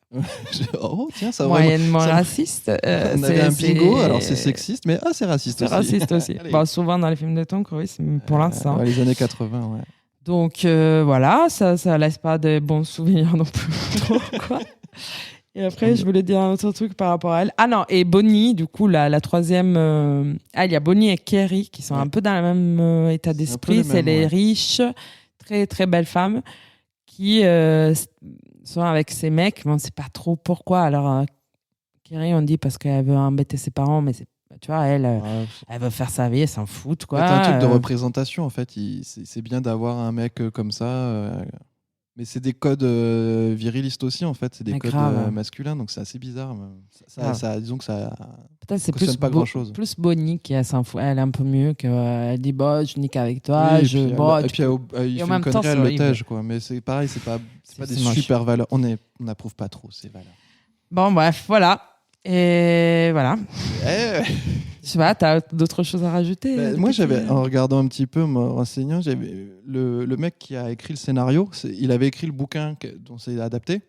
S1: Oh, tiens, ça
S2: Moyennement
S1: ça-
S2: raciste.
S1: On avait un bingo, alors c'est sexiste, mais c'est raciste
S2: C'est
S1: aussi.
S2: raciste aussi.
S1: Allez.
S2: Bon, souvent dans les films de Tom Cruise, pour l'instant.
S1: Ouais, les années 80, ouais.
S2: Donc voilà, ça laisse pas de bons souvenirs non plus. Trop, quoi. Et après, je voulais dire un autre truc par rapport à elle. Ah non, et Bonnie, du coup, la troisième. Il y a Bonnie et Kerry qui sont un peu dans le même état d'esprit.
S1: les
S2: C'est
S1: mêmes,
S2: les
S1: ouais.
S2: riches, très très belles femmes qui sont avec ces mecs, mais on ne sait pas trop pourquoi. Alors, Kerry, on dit parce qu'elle veut embêter ses parents, mais tu vois, elle veut faire sa vie, elle s'en fout, quoi.
S1: C'est un truc de représentation, en fait. C'est bien d'avoir un mec comme ça. Mais c'est des codes virilistes aussi, en fait. C'est des
S2: Mais
S1: codes
S2: grave.
S1: masculins, donc c'est assez bizarre. Disons que ça.
S2: Peut-être c'est
S1: cautionne
S2: plus,
S1: pas grand-chose.
S2: plus Bonnie qui elle s'en fout. Elle est un peu mieux. Elle dit bah, je nique avec toi.
S1: Oui, et
S2: je,
S1: puis,
S2: bon,
S1: et
S2: tu
S1: puis il
S2: Et
S1: fait
S2: en
S1: une
S2: même temps,
S1: connerie,
S2: c'est
S1: elle le
S2: horrible.
S1: tège, quoi. Mais c'est pareil, c'est pas des
S2: c'est moche.
S1: super valeurs. On n'approuve pas trop ces valeurs.
S2: Bon, bref, voilà. Et voilà. Je sais pas, t'as d'autres choses à rajouter
S1: Moi,
S2: depuis
S1: en regardant un petit peu, me renseignant, j'avais le mec qui a écrit le scénario, il avait écrit le bouquin dont c'est adapté.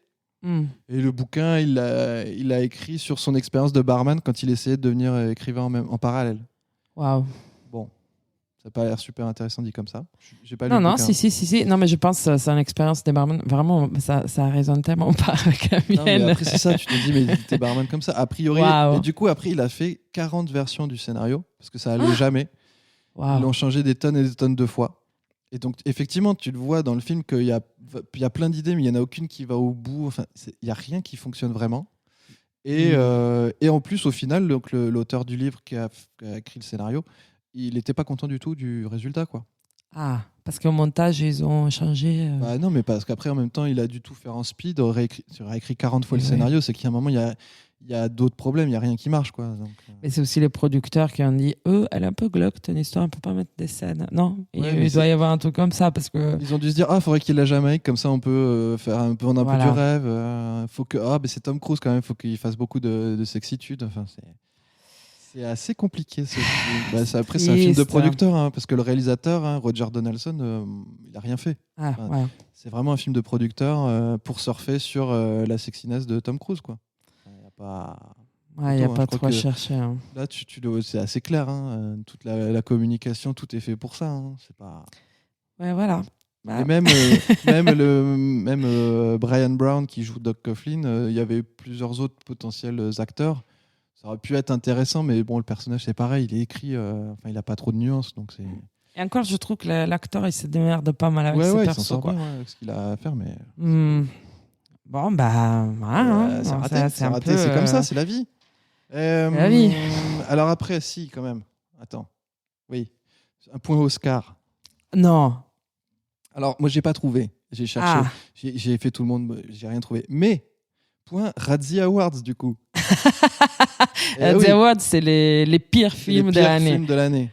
S2: Hmm.
S1: Et le bouquin, il l'a écrit sur son expérience de barman quand il essayait de devenir écrivain en parallèle.
S2: Waouh.
S1: Bon, ça n'a pas l'air super intéressant dit comme ça. J'ai pas lu
S2: Non,
S1: le
S2: non,
S1: bouquin.
S2: si. Non, mais je pense que c'est une expérience des barman. Vraiment, ça résonne tellement pas avec la
S1: Non, mais
S2: mienne.
S1: après, c'est ça, tu te dis, mais t'es barman comme ça. A priori,
S2: Waouh.
S1: et du coup, après, il a fait 40 versions du scénario, parce que ça allait jamais. Ils
S2: Waouh.
S1: l'ont changé des tonnes et des tonnes de fois. Et donc, effectivement, tu le vois dans le film qu'il y a plein d'idées, mais il n'y en a aucune qui va au bout. Enfin, il n'y a rien qui fonctionne vraiment. Et en plus, au final, donc, l'auteur du livre qui a écrit le scénario, il n'était pas content du tout du résultat, quoi.
S2: Ah, parce qu'au montage, ils ont changé.
S1: Bah non, mais parce qu'après, en même temps, il a dû tout faire en speed, réécrit 40 fois le
S2: Oui.
S1: scénario, c'est qu'il y a un moment, il y a d'autres problèmes, il n'y a rien qui marche, quoi. Donc,
S2: Mais c'est aussi les producteurs qui ont dit elle est un peu glauque, ton histoire, on peut pas mettre des scènes. Non,
S1: Ouais, mais
S2: il doit y avoir un truc comme ça parce que.
S1: ils ont dû se dire, faudrait qu'il y ait la Jamaïque, comme ça on peut vendre un peu
S2: Voilà.
S1: du rêve. Faut que, mais c'est Tom Cruise quand même, faut qu'il fasse beaucoup de sexitude. Enfin, c'est assez compliqué. Après, c'est un film de
S2: Triste.
S1: producteur, hein, parce que le réalisateur, hein, Roger Donaldson, il a rien fait.
S2: Ah,
S1: Enfin,
S2: ouais.
S1: C'est vraiment un film de producteur pour surfer sur la sexiness de Tom Cruise, quoi. Il y a pas.
S2: Ouais, il n'y a
S1: Plutôt,
S2: pas
S1: je crois
S2: trop à
S1: que-
S2: chercher. Hein.
S1: Là, c'est assez clair. Hein, toute la communication, tout est fait pour ça. Hein, c'est pas.
S2: Ouais, voilà. Bah,
S1: Et même, Brian Brown qui joue Doc Coughlin, il y avait plusieurs autres potentiels acteurs. Ça aurait pu être intéressant, mais bon, le personnage c'est pareil, il est écrit, il n'a pas trop de nuances, donc c'est.
S2: Et encore, je trouve que l'acteur, il se démerde pas mal avec
S1: Ouais,
S2: ses
S1: il s'en
S2: persos.
S1: sort
S2: Quoi.
S1: bien avec ce qu'il a à faire, mais.
S2: Bon, bah, voilà. hein.
S1: c'est
S2: Alors,
S1: raté, c'est
S2: un
S1: raté,
S2: peu,
S1: c'est comme ça, c'est la vie.
S2: la vie.
S1: Alors après, si, quand même. Attends. Oui. Un point Oscar.
S2: Non.
S1: Alors, moi, j'ai pas trouvé. J'ai cherché.
S2: Ah.
S1: J'ai fait tout le monde, j'ai rien trouvé. Mais, point Razzie Awards, du coup. Eh
S2: The
S1: oui,
S2: Awards, c'est les pires
S1: c'est les
S2: films de
S1: pires
S2: l'année.
S1: films de l'année.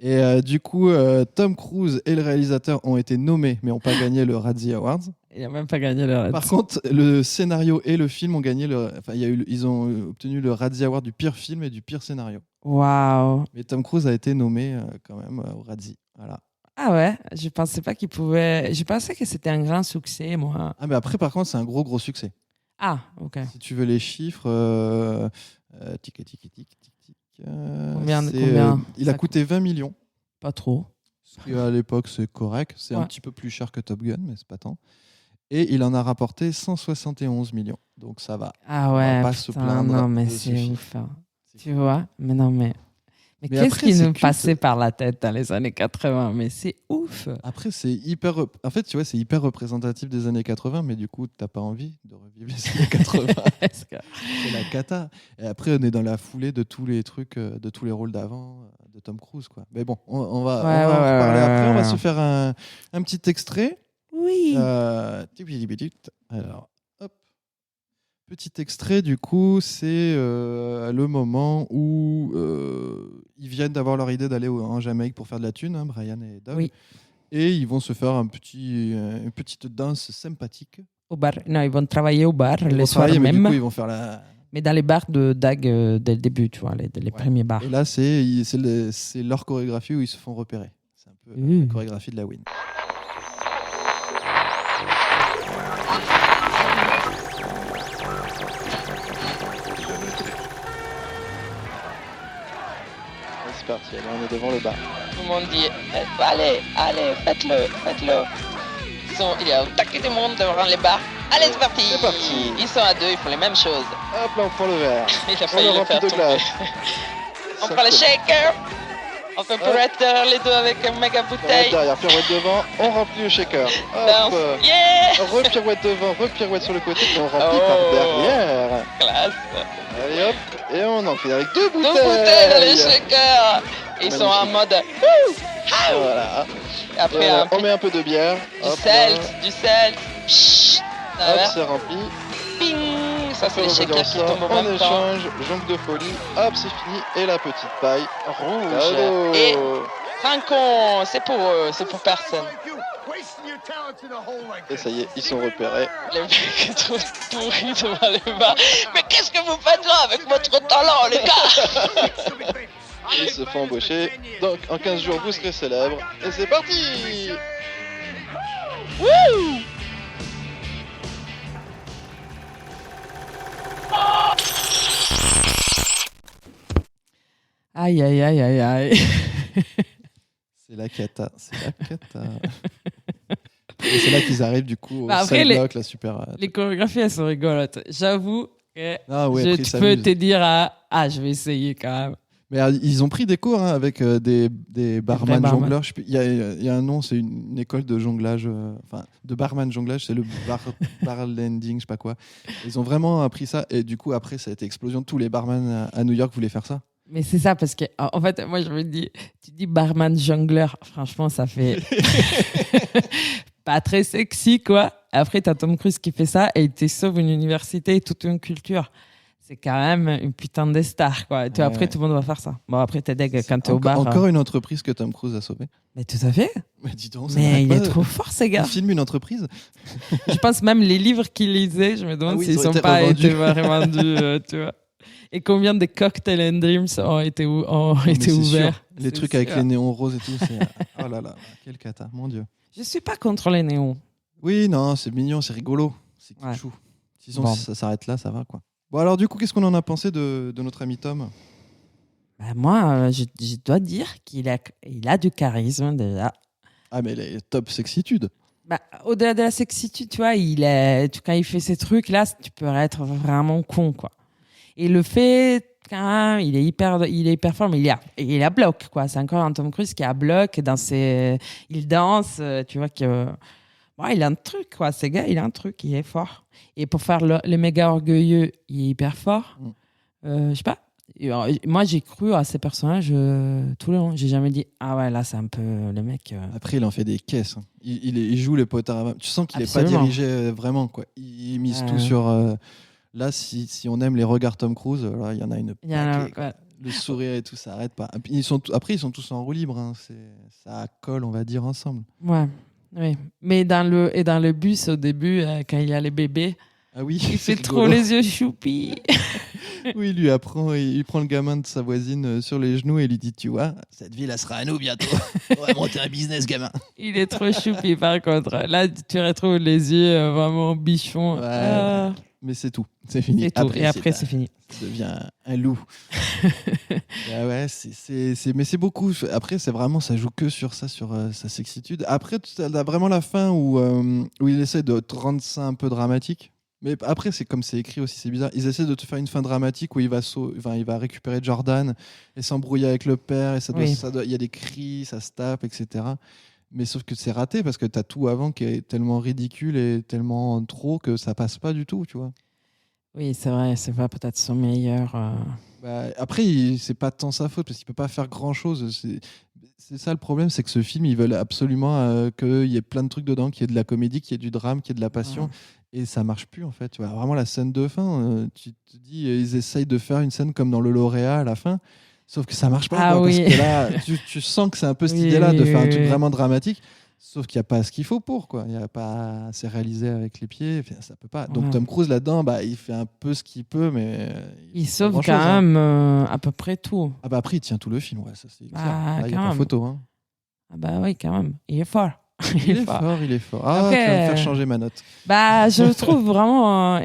S1: Et du coup, Tom Cruise et le réalisateur ont été nommés, mais n'ont pas gagné le Razzie Awards.
S2: Il n'a même pas gagné le
S1: Par contre, le scénario et le film ont gagné ils ont obtenu le Razzie Award du pire film et du pire scénario.
S2: Waouh.
S1: Mais Tom Cruise a été nommé quand même au Razzie. Voilà.
S2: Ah ouais, je pensais pas qu'il pouvait. Je pensais que c'était un grand succès, moi.
S1: Ah, mais après, par contre, c'est un gros succès.
S2: Ah, ok.
S1: Si tu veux les chiffres, tic.
S2: Combien
S1: il a
S2: ça
S1: coûté 20 millions.
S2: Pas trop.
S1: Ce qui à l'époque c'est correct. C'est un
S2: Ouais.
S1: petit peu plus cher que Top Gun, mais c'est pas tant. Et il en a rapporté 171 millions. Donc ça va.
S2: Ah
S1: On
S2: ouais,
S1: va pas se
S2: putain,
S1: plaindre
S2: non, mais
S1: de ce
S2: c'est
S1: chiffre.
S2: ouf. Hein. Tu vois Mais non, mais
S1: Mais
S2: qu'est-ce
S1: après,
S2: qui
S1: c'est
S2: nous
S1: culte.
S2: passait par la tête dans les années 80 Mais c'est ouf.
S1: Après, c'est hyper. En fait, tu vois, c'est hyper représentatif des années 80, mais du coup, t'as pas envie de revivre les années 80.
S2: Est-ce que-
S1: C'est la cata. Et après, on est dans la foulée de tous les trucs, de tous les rôles d'avant, de Tom Cruise, quoi. Mais bon, on va en reparler après. On va se faire un petit extrait.
S2: Oui.
S1: Alors, hop. Petit extrait, du coup, c'est le moment où ils viennent d'avoir leur idée d'aller en Jamaïque pour faire de la thune, hein, Brian et Doug.
S2: Oui.
S1: Et ils vont se faire une petite danse sympathique.
S2: Au bar. Non, ils vont travailler au bar
S1: Ils
S2: le
S1: vont
S2: soir
S1: travailler, mais du
S2: même.
S1: coup, ils vont faire la.
S2: Mais dans les bars de Dag dès le début, tu vois, les premiers bars.
S1: Et là, c'est leur chorégraphie où ils se font repérer. C'est un peu la chorégraphie de la win. C'est parti, là, on est devant le bar.
S6: Tout le monde dit allez, faites-le. Il y a un taquet de monde devant les bars. Allez, c'est parti.
S1: C'est parti.
S6: Ils sont à deux, ils font les mêmes choses.
S1: Hop là, on prend le verre.
S6: Il a
S1: On
S6: failli
S1: le
S6: le
S1: remplit
S6: faire
S1: de
S6: tomber.
S1: glace.
S6: On prend le shaker. On fait pirouette les deux avec une méga
S1: Pirouette
S6: bouteille.
S1: derrière, pirouette devant, on remplit le shaker.
S6: Danse.
S1: Hop.
S6: Yeah.
S1: Repirouette devant, repirouette sur le côté, et on remplit
S6: Oh.
S1: par derrière.
S6: Classe.
S1: Allez hop, et on en fait avec 2 bouteilles.
S6: 2 bouteilles dans les shakers. Ils sont en mode wouh.
S1: Voilà.
S6: Et après,
S1: On met un peu de bière.
S6: du
S1: Hop
S6: sel.
S1: là.
S6: Chut.
S1: Hop, c'est rempli.
S6: Ping. Ça, c'est les
S1: On
S6: shakers qui tombent en
S1: en
S6: même temps.
S1: échange, jonque de folie. Hop, c'est fini. Et la petite paille
S6: Rouge.
S1: cadeau.
S6: Et Rincon, c'est pour eux, c'est pour personne.
S1: Et ça y est, ils sont repérés.
S6: Les mecs trop pourris devant le bar. Mais qu'est-ce que vous faites là avec votre talent, les gars?
S1: Ils se font embaucher. Donc, en 15 jours, vous serez célèbre. Et c'est parti.
S6: Wouh!
S2: Aïe, aïe, aïe, aïe, aïe.
S1: C'est la cata. Et c'est là qu'ils arrivent du coup au
S2: Bah, après,
S1: side
S2: les-
S1: block, la super.
S2: Les chorégraphies, elles sont rigolotes. J'avoue que
S1: Ah ouais, après, ils
S2: je peux
S1: s'amusent.
S2: te dire, je vais essayer quand même.
S1: Mais ils ont pris des cours avec des barman
S2: barman.
S1: jongleurs. Je sais plus, il y a un nom, c'est une école de jonglage, enfin de barman jonglage, c'est le barlanding, je sais pas quoi. Ils ont vraiment appris ça et du coup après ça a été explosion. Tous les barman à New York voulaient faire ça.
S2: Mais c'est ça, parce que, en fait, moi, je me dis, tu dis barman jongleur, franchement, ça fait pas très sexy, quoi. Après, t'as Tom Cruise qui fait ça et il te sauve une université et toute une culture. C'est quand même une putain de star, quoi. Tu vois, après,
S1: Ouais.
S2: tout le monde va faire ça. Bon, après, t'es deg quand t'es au bar.
S1: Encore une entreprise que Tom Cruise a sauvée.
S2: Mais tout à fait.
S1: Mais dis donc, ça
S2: Mais
S1: n'arrête
S2: il
S1: pas
S2: est
S1: de-
S2: trop fort, ces
S1: Il
S2: gars.
S1: filme une entreprise.
S2: Je pense même les livres qu'il lisait, je me demande
S1: Ah oui,
S2: s'ils
S1: ils ont
S2: n'ont
S1: été
S2: pas
S1: revendus.
S2: été revendus, tu vois. Et combien de cocktails and dreams ont été,
S1: Mais
S2: été
S1: c'est
S2: ouverts.
S1: sûr. Les
S2: C'est
S1: trucs avec
S2: sûr.
S1: les néons roses et tout, c'est oh là là, quelle cata, mon dieu.
S2: Je suis pas contre les néons.
S1: Oui, non, c'est mignon, c'est rigolo, c'est
S2: Ouais.
S1: chou. Disons,
S2: Bon.
S1: si ça s'arrête là, ça va quoi. Bon alors du coup, qu'est-ce qu'on en a pensé de notre ami Tom?
S2: Bah, moi, je dois dire qu'il a du charisme déjà.
S1: Ah mais les top sexitude.
S2: Bah, au-delà de la sexitude, tu vois, quand il fait ces trucs-là, tu peux être vraiment con, quoi. Et le fait, quand même, il est hyper fort, mais il a bloc, quoi. C'est encore un Tom Cruise qui a bloc il danse, tu vois que, il a un truc, quoi. Ce gars, il a un truc, il est fort. Et pour faire le méga orgueilleux, il est hyper fort. Je sais pas. Et, moi, j'ai cru à ces personnages tout le long. J'ai jamais dit, ah ouais, là, c'est un peu le mec.
S1: Après, il en fait des caisses. Hein. Il joue les potard à... Tu sens qu'il n'est pas
S2: Absolument.
S1: dirigé vraiment quoi. Il mise tout
S2: Ouais.
S1: sur. Là, si on aime les regards Tom Cruise, là, il y en a une.
S2: Il y en a-
S1: paquet, quoi.
S2: ouais.
S1: Le sourire et tout, ça arrête pas. Et puis, après, ils sont tous en roue libre. Hein. Ça colle, on va dire, ensemble.
S2: Ouais, oui. Mais dans le bus, au début, quand il y a les bébés,
S1: Ah oui,
S2: il
S1: c'est
S2: fait trop
S1: rigolo.
S2: les yeux choupis.
S1: Oui, il prend le gamin de sa voisine sur les genoux et lui dit, tu vois, cette ville, elle sera à nous bientôt. On va monter un business, gamin.
S2: Il est trop choupi, par contre. Là, tu retrouves les yeux vraiment bichons.
S1: Ouais.
S2: Ah,
S1: Mais c'est tout, c'est fini.
S2: c'est tout. Et après, c'est fini.
S1: Ça devient un loup. Ouais, mais c'est beaucoup. Après, c'est vraiment, ça joue que sur ça, sur sa sexitude. Après, tu as vraiment la fin où il essaie de te rendre ça un peu dramatique. Mais après, c'est comme c'est écrit aussi, c'est bizarre. Ils essaient de te faire une fin dramatique où il va récupérer Jordan et s'embrouiller avec le père. Et
S2: Oui.
S1: il y a des cris, ça se tape, etc. Mais sauf que c'est raté parce que tu as tout avant qui est tellement ridicule et tellement trop que ça passe pas du tout, tu vois.
S2: Oui, c'est vrai, c'est pas peut-être son meilleur.
S1: Bah, après, c'est pas tant sa faute parce qu'il peut pas faire grand chose. C'est ça le problème, c'est que ce film, ils veulent absolument qu'il y ait plein de trucs dedans, qu'il y ait de la comédie, qu'il y ait du drame, qu'il y ait de la passion. Et ça marche plus en fait. Tu vois, vraiment la scène de fin, tu te dis, ils essayent de faire une scène comme dans le lauréat à la fin. Sauf que ça marche pas.
S2: Ah
S1: quoi,
S2: oui.
S1: Parce que là, tu sens que c'est un peu cette
S2: Oui,
S1: idée-là de
S2: oui,
S1: faire un
S2: oui,
S1: truc
S2: oui.
S1: vraiment dramatique. Sauf qu'il n'y a pas ce qu'il faut pour. Quoi. Il y a pas... C'est réalisé avec les pieds. Enfin, ça peut pas. Donc
S2: Ouais.
S1: Tom Cruise là-dedans, il fait un peu ce qu'il peut, mais.
S2: Il
S1: fait pas
S2: sauve
S1: grand-chose,
S2: quand
S1: hein.
S2: même à peu près tout.
S1: Ah bah après, il tient tout le film. Ouais, ça, c'est clair.
S2: Ah,
S1: Là, il n'y a
S2: quand
S1: pas
S2: même.
S1: photo. Hein.
S2: Ah bah oui, quand même. Il est fort.
S1: Il est fort, il est fort. Ah,
S2: Après,
S1: tu vas me faire changer ma note.
S2: Bah, je le trouve vraiment.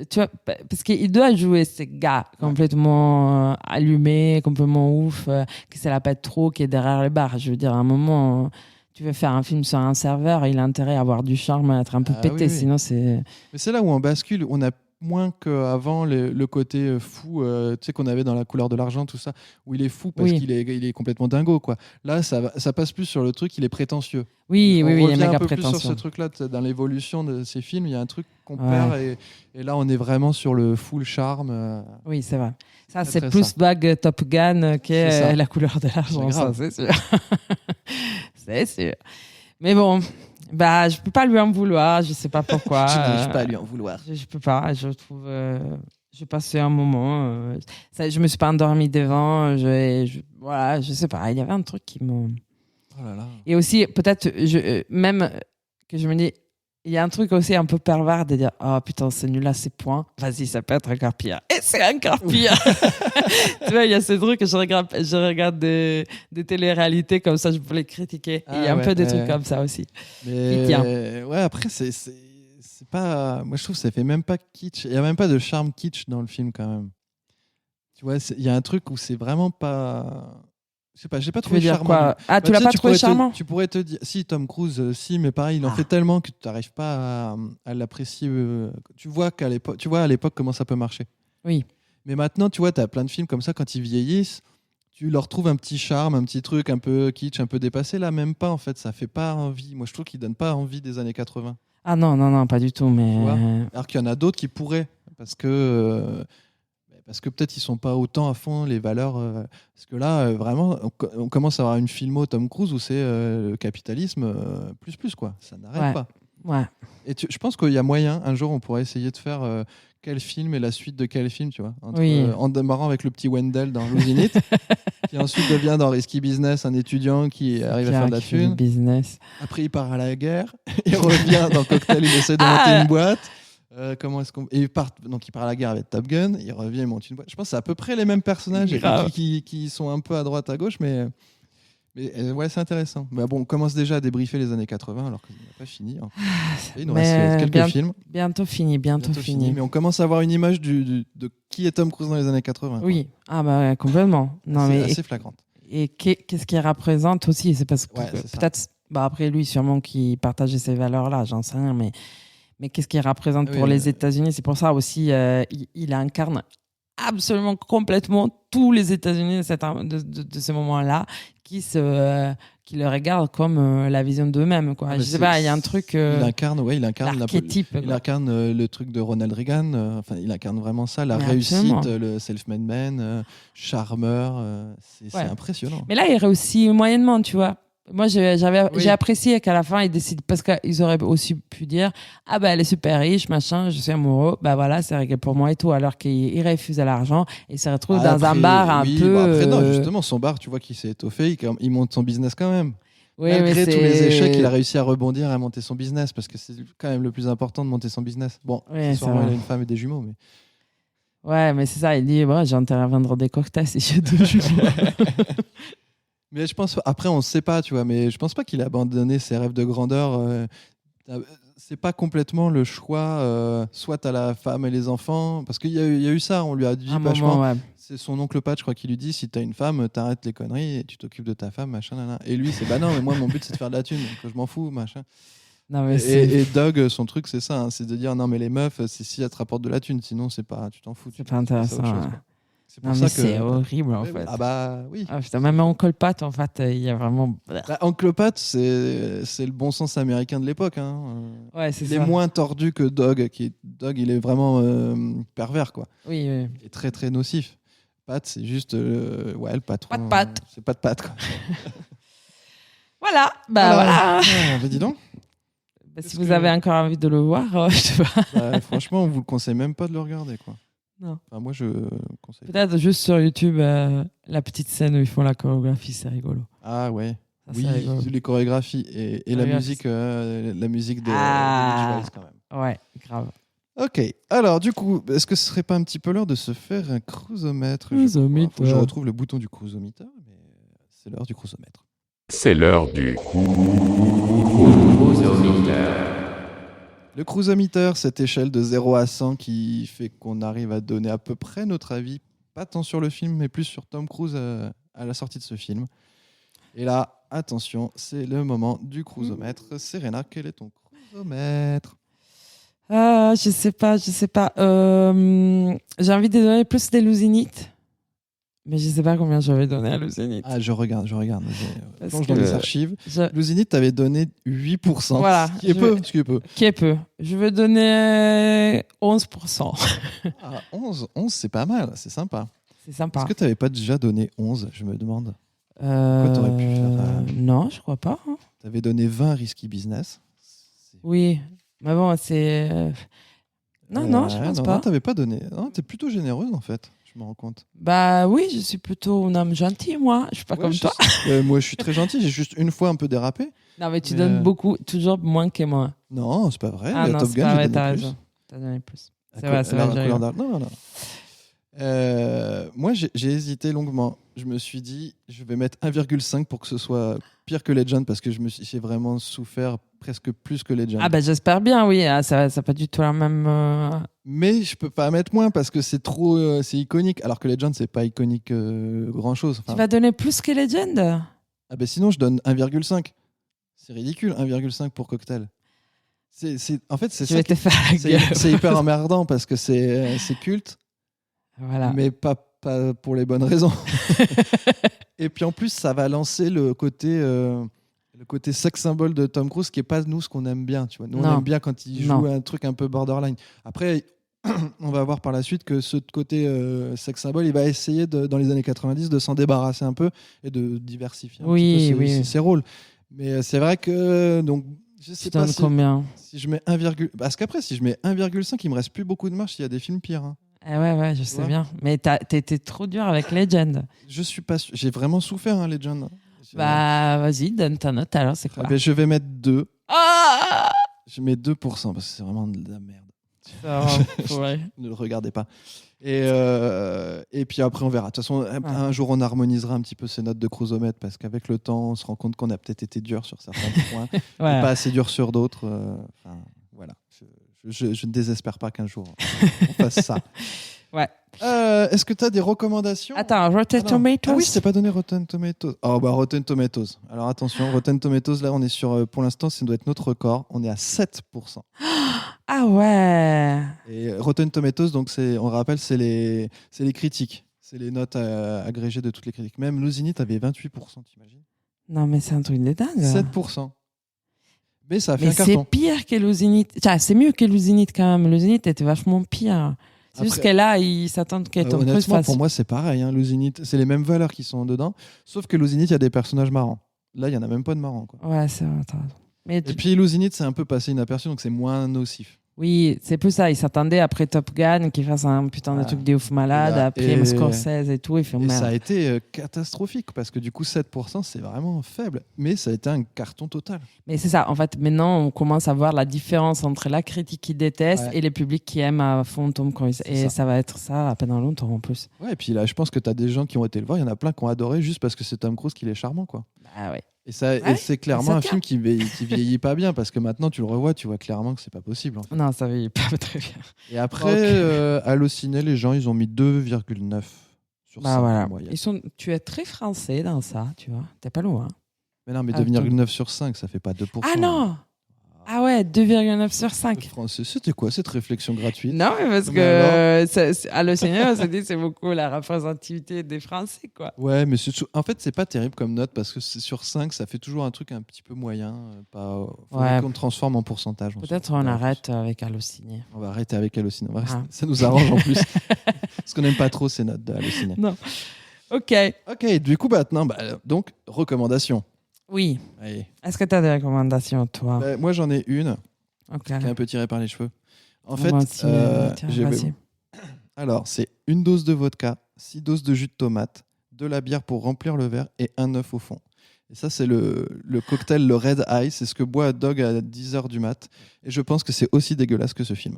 S2: Tu vois, parce qu'il doit jouer ces gars complètement allumés, complètement ouf, que ça la pète trop, qui est derrière les bars. Je veux dire, à un moment, tu veux faire un film sur un serveur, il a intérêt à avoir du charme, à être un peu pété,
S1: oui.
S2: sinon c'est...
S1: Mais c'est là où on bascule, on a moins qu'avant le côté fou, tu sais, qu'on avait dans La couleur de l'argent, tout ça, où il est fou parce qu'il est complètement dingo, quoi. Là, ça passe plus sur le truc, il est prétentieux.
S2: Oui,
S1: on
S2: il est
S1: revient
S2: méga
S1: un peu plus
S2: prétentieux.
S1: sur ce truc-là, dans l'évolution de ces films, il y a un truc qu'on perd, et là, on est vraiment sur le full charme.
S2: Oui, c'est vrai. Ça,
S1: Très,
S2: c'est
S1: très
S2: plus
S1: ça.
S2: vague Top Gun
S1: C'est ça.
S2: La couleur de l'argent,
S1: C'est
S2: ça,
S1: grave.
S2: c'est sûr. C'est sûr. Mais bon, bah, je peux pas lui en vouloir, je sais pas pourquoi.
S1: Je n'arrive pas à lui en vouloir.
S2: Je peux pas, je trouve... j'ai passé un moment... je me suis pas endormie devant, voilà, je sais pas, il y avait un truc qui me...
S1: Oh là là.
S2: Et aussi, peut-être, même que je me dis, il y a un truc aussi un peu pervers de dire, oh putain, c'est nul à ces points, vas-y, ça peut être encore pire. Et c'est encore pire. Tu vois, il y a ce truc que je regarde des télé-réalités comme ça, je peux les critiquer. Et il y a un peu des trucs comme ça aussi.
S1: Mais
S2: tient.
S1: ouais, après, c'est pas. Moi, je trouve que ça fait même pas kitsch. Il y a même pas de charme kitsch dans le film, quand même. Tu vois, il y a un truc où c'est vraiment pas. Je sais pas, j'ai pas
S2: Tu veux
S1: trouvé
S2: dire
S1: charmant.
S2: quoi? Ah, tu l'as pas trouvé charmant?
S1: Tu pourrais te dire. Si, Tom Cruise, si, mais pareil, il en fait tellement que tu n'arrives pas à l'apprécier. Tu vois à l'époque comment ça peut marcher.
S2: Oui.
S1: Mais maintenant, tu vois, tu as plein de films comme ça, quand ils vieillissent, tu leur trouves un petit charme, un petit truc un peu kitsch, un peu dépassé. Là, même pas, en fait, ça fait pas envie. Moi, je trouve qu'ils donnent pas envie des années 80.
S2: Ah non, pas du tout. Mais...
S1: Tu vois, alors qu'il y en a d'autres qui pourraient, parce que peut-être ils sont pas autant à fond les valeurs. Parce que là, vraiment, on commence à avoir une filmo Tom Cruise où c'est le capitalisme plus, quoi. Ça n'arrête pas.
S2: Ouais.
S1: Et je pense qu'il y a moyen, un jour, on pourrait essayer de faire quel film et la suite de quel film, tu vois. En démarrant avec le petit Wendell dans Losing It, qui ensuite devient dans Risky Business un étudiant qui arrive à faire de la thune.
S2: Business.
S1: Après, il part à la guerre. Il revient dans Cocktail, il essaie de monter une boîte. Comment est-ce qu'on... Donc il part à la guerre avec Top Gun, il revient, il monte une boîte. Je pense que c'est à peu près les mêmes personnages qui sont un peu à droite, à gauche, mais ouais, c'est intéressant. Mais bon, on commence déjà à débriefer les années 80 alors qu'on n'a pas fini. Il nous reste quelques films.
S2: Bientôt fini.
S1: Mais on commence à avoir une image de qui est Tom Cruise dans les années 80.
S2: Oui, complètement. Non,
S1: c'est assez flagrante.
S2: Et qu'est-ce qu'il représente aussi? C'est parce que
S1: c'est
S2: peut-être, après lui, sûrement qu'il partageait ces valeurs-là, j'en sais rien, mais qu'est-ce qu'il représente pour les États-Unis? C'est pour ça aussi, il incarne absolument complètement tous les États-Unis de ce moment-là qui le regardent comme la vision d'eux-mêmes, quoi. Je sais pas, il y a un truc.
S1: Il incarne
S2: l'archétype.
S1: Il incarne le truc de Ronald Reagan. Il incarne vraiment ça, la réussite, absolument. Le self-made man, charmeur. C'est impressionnant.
S2: Mais là, il réussit moyennement, tu vois. Moi, j'ai apprécié qu'à la fin, ils décident, parce qu'ils auraient aussi pu dire, ah ben, elle est super riche, machin, je suis amoureux, ben voilà, c'est réglé pour moi et tout, alors qu'il refuse l'argent et il se retrouve dans un bar un peu.
S1: Après, non, justement, son bar, tu vois qu'il s'est étoffé, il monte son business quand même.
S2: Oui,
S1: malgré tous les échecs, il a réussi à rebondir et à monter son business, parce que c'est quand même le plus important de monter son business. Bon, sûrement, il a une femme et des jumeaux, mais.
S2: Ouais, mais c'est ça, il dit, j'ai intérêt à vendre des cocktails si j'ai 2 jumeaux.
S1: Mais je pense, après on ne sait pas, tu vois, mais je pense pas qu'il a abandonné ses rêves de grandeur. C'est pas complètement le choix, soit t'as la femme et les enfants, parce qu'il y a eu ça, on lui a dit vachement.
S2: Ouais.
S1: C'est son oncle Pat, je crois, qui lui dit, si t'as une femme, t'arrêtes les conneries et tu t'occupes de ta femme, machin, nana. Et lui, c'est non, mais moi mon but c'est de faire de la thune, donc je m'en fous, machin.
S2: Non, mais
S1: et Doug, son truc c'est ça, c'est de dire non mais les meufs, c'est si elles te rapportent de la thune, sinon c'est pas, tu t'en fous.
S2: C'est pas intéressant.
S1: C'est pour ça que
S2: c'est horrible en fait.
S1: Ah bah oui.
S2: Ah, putain, même Oncle Pat, en fait, il y a vraiment.
S1: Oncle Pat, c'est le bon sens américain de l'époque. Hein.
S2: Ouais, c'est
S1: il est moins tordu que Doug. Doug, il est vraiment pervers, quoi.
S2: Oui.
S1: Il est très très nocif. Pat, c'est juste le patron.
S2: Pat.
S1: C'est pas de Pat, quoi.
S2: Voilà. Voilà.
S1: Bah, dis donc.
S2: Si vous avez encore envie de le voir, je sais pas.
S1: Franchement, on vous le conseille même pas de le regarder, quoi.
S2: Non.
S1: Enfin, moi, je conseille.
S2: Peut-être juste sur YouTube, la petite scène où ils font la chorégraphie, c'est rigolo.
S1: Ah ouais.
S2: Ça,
S1: oui, les chorégraphies et la musique des Beach Boys, quand même.
S2: Ouais, grave.
S1: Ok, alors du coup, est-ce que ce serait pas un petit peu l'heure de se faire un cruisomètre?
S2: Cruisomètre.
S1: Je retrouve le bouton du cruisomètre, mais c'est l'heure du cruisomètre.
S4: C'est l'heure du cruisomètre.
S1: Le cruisometer, cette échelle de 0 à 100 qui fait qu'on arrive à donner à peu près notre avis, pas tant sur le film, mais plus sur Tom Cruise à la sortie de ce film. Et là, attention, c'est le moment du cruisomètre. Serena, quel est ton cruisomètre ?
S2: Je sais pas. J'ai envie de donner plus des Lusinites. Mais je sais pas combien j'avais donné à Lusinite.
S1: Ah, je regarde.
S2: Parce
S1: Plonge dans les archives. Lusinite t'avait donné 8%.
S2: Voilà,
S1: Ce qui est peu.
S2: Qui est peu. Je vais donner 11%.
S1: Ah, 11, c'est pas mal, c'est sympa.
S2: C'est sympa.
S1: Est-ce que t'avais pas déjà donné 11, je me demande. Quoi t'aurais pu faire
S2: Non, je crois pas. Hein.
S1: T'avais donné 20 à Risky Business.
S2: Oui, mais bon, c'est... Non, je pense pas.
S1: Non, t'avais pas donné. Non, t'es plutôt généreuse en fait, je me rends compte.
S2: Bah oui, je suis plutôt une âme gentille, moi. Je suis pas comme toi.
S1: Moi, je suis très gentil, j'ai juste une fois un peu dérapé.
S2: Non, mais tu donnes beaucoup, toujours moins que moi.
S1: Non, c'est pas vrai.
S2: Ah non,
S1: Top
S2: c'est
S1: Gun,
S2: pas
S1: j'ai
S2: vrai,
S1: donné
S2: t'as
S1: plus.
S2: raison. T'as donné plus. C'est vrai, j'ai raison.
S1: Non. Moi, j'ai hésité longuement. Je me suis dit, je vais mettre 1,5 pour que ce soit pire que Legend parce que j'ai vraiment souffert presque plus que Legend.
S2: Ah bah j'espère bien, oui. Ah, ça pas du tout la même...
S1: Mais je peux pas mettre moins parce que c'est trop, c'est iconique. Alors que Legend, c'est pas iconique grand chose.
S2: Tu vas donner plus que Legend ?
S1: Ah ben sinon, je donne 1,5. C'est ridicule, 1,5 pour Cocktail. En fait, c'est
S2: Je vais te faire la gueule.
S1: c'est hyper emmerdant parce que c'est culte,
S2: Voilà.
S1: mais pas pour les bonnes raisons. Et puis en plus, ça va lancer le côté sex symbole de Tom Cruise qui est pas nous ce qu'on aime bien. Tu vois. Nous, on aime bien quand il joue un truc un peu borderline. Après, on va voir par la suite que ce côté sex symbole, il va essayer dans les années 90 de s'en débarrasser un peu et de diversifier un petit peu ses rôles. Mais c'est vrai que donc je sais pas
S2: combien
S1: si je mets 1, parce qu'après si je mets 1,5, il me reste plus beaucoup de marge. Il y a des films pires. Hein.
S2: Ouais, je sais bien. Mais t'as été trop dur avec Legend.
S1: Je suis pas sûr. J'ai vraiment souffert, hein, Legend.
S2: Bah, vas-y, donne ta note alors, c'est quoi ?
S1: Ben, je vais mettre 2.
S2: Ah
S1: Je mets 2% parce que c'est vraiment de la merde.
S2: Ouais.
S1: Ne le regardez pas. Et puis après, on verra. De toute façon, un jour, on harmonisera un petit peu ces notes de cruisomètre parce qu'avec le temps, on se rend compte qu'on a peut-être été dur sur certains points et pas assez dur sur d'autres. Voilà. Je ne désespère pas qu'un jour on fasse ça.
S2: Ouais.
S1: Est-ce que tu as des recommandations ?
S2: Attends, Rotten Tomatoes.
S1: Ah oui, c'est pas donné Rotten Tomatoes. Oh bah Rotten Tomatoes. Alors attention, Rotten Tomatoes, là on est sur, pour l'instant, ça doit être notre record. On est à 7%.
S2: Ah ouais.
S1: Et Rotten Tomatoes, donc on rappelle, c'est les critiques. C'est les notes agrégées de toutes les critiques. Même Lusinite avait 28%, t'imagines ?
S2: Non mais c'est un truc de dingue.
S1: 7%. Mais ça a fait un
S2: c'est
S1: carton.
S2: Pire que Lusinite. Enfin, c'est mieux que Lusinite quand même. Lusinite était vachement pire. C'est juste que là, ils s'attendent qu'elle tombe plus facile.
S1: Pour moi, c'est pareil. Hein, Lusinite, c'est les mêmes valeurs qui sont dedans. Sauf que Lusinite, il y a des personnages marrants. Là, il n'y en a même pas de marrants. Quoi.
S2: Ouais, c'est vrai.
S1: Et puis Lusinite, c'est un peu passé inaperçu, donc c'est moins nocif.
S2: Oui, c'est plus ça. Ils s'attendaient après Top Gun qu'il fasse un putain de truc de ouf malade, après Scorsese et tout. Et
S1: ça a été catastrophique parce que du coup, 7%, c'est vraiment faible. Mais ça a été un carton total.
S2: Mais c'est ça. En fait, maintenant, on commence à voir la différence entre la critique qui déteste et les publics qui aiment à fond Tom Cruise. Et ça va être ça à pendant longtemps en plus.
S1: Ouais, et puis là, je pense que tu as des gens qui ont été le voir. Il y en a plein qui ont adoré juste parce que c'est Tom Cruise qui est charmant, quoi.
S2: Ah ouais.
S1: Et c'est clairement un film qui vieillit pas bien parce que maintenant tu le revois, tu vois clairement que c'est pas possible. En fait.
S2: Non, ça vieillit pas très bien.
S1: Et après, Allociné, les gens, ils ont mis 2,9 sur 5
S2: voilà.
S1: en moyenne.
S2: Tu es très français dans ça, tu vois. T'es pas loin.
S1: Mais non, mais 2,9 sur 5, ça fait pas 2%.
S2: Ah non. Ah ouais, 2,9 sur 5.
S1: Français, c'était quoi cette réflexion gratuite ?
S2: Non, mais parce que Allociné, on s'est dit c'est beaucoup la représentativité des Français, quoi.
S1: Ouais, mais en fait, c'est pas terrible comme note parce que sur 5, ça fait toujours un truc un petit peu moyen. Faudrait qu'on transforme en pourcentage.
S2: Peut-être on arrête avec Allociné.
S1: On va arrêter avec Allociné. Ça nous arrange en plus. Parce qu'on n'aime pas trop ces notes d'Allociné.
S2: Non. Ok,
S1: du coup, maintenant, donc, recommandation.
S2: Oui.
S1: Allez.
S2: Est-ce que tu as des recommandations, toi ?
S1: Moi, j'en ai une qui est un peu tirée par les cheveux. En fait, alors, c'est une dose de vodka, 6 doses de jus de tomate, de la bière pour remplir le verre et un œuf au fond. Et ça, c'est le cocktail, le Red Eye. C'est ce que boit Dog à 10h du mat. Et je pense que c'est aussi dégueulasse que ce film.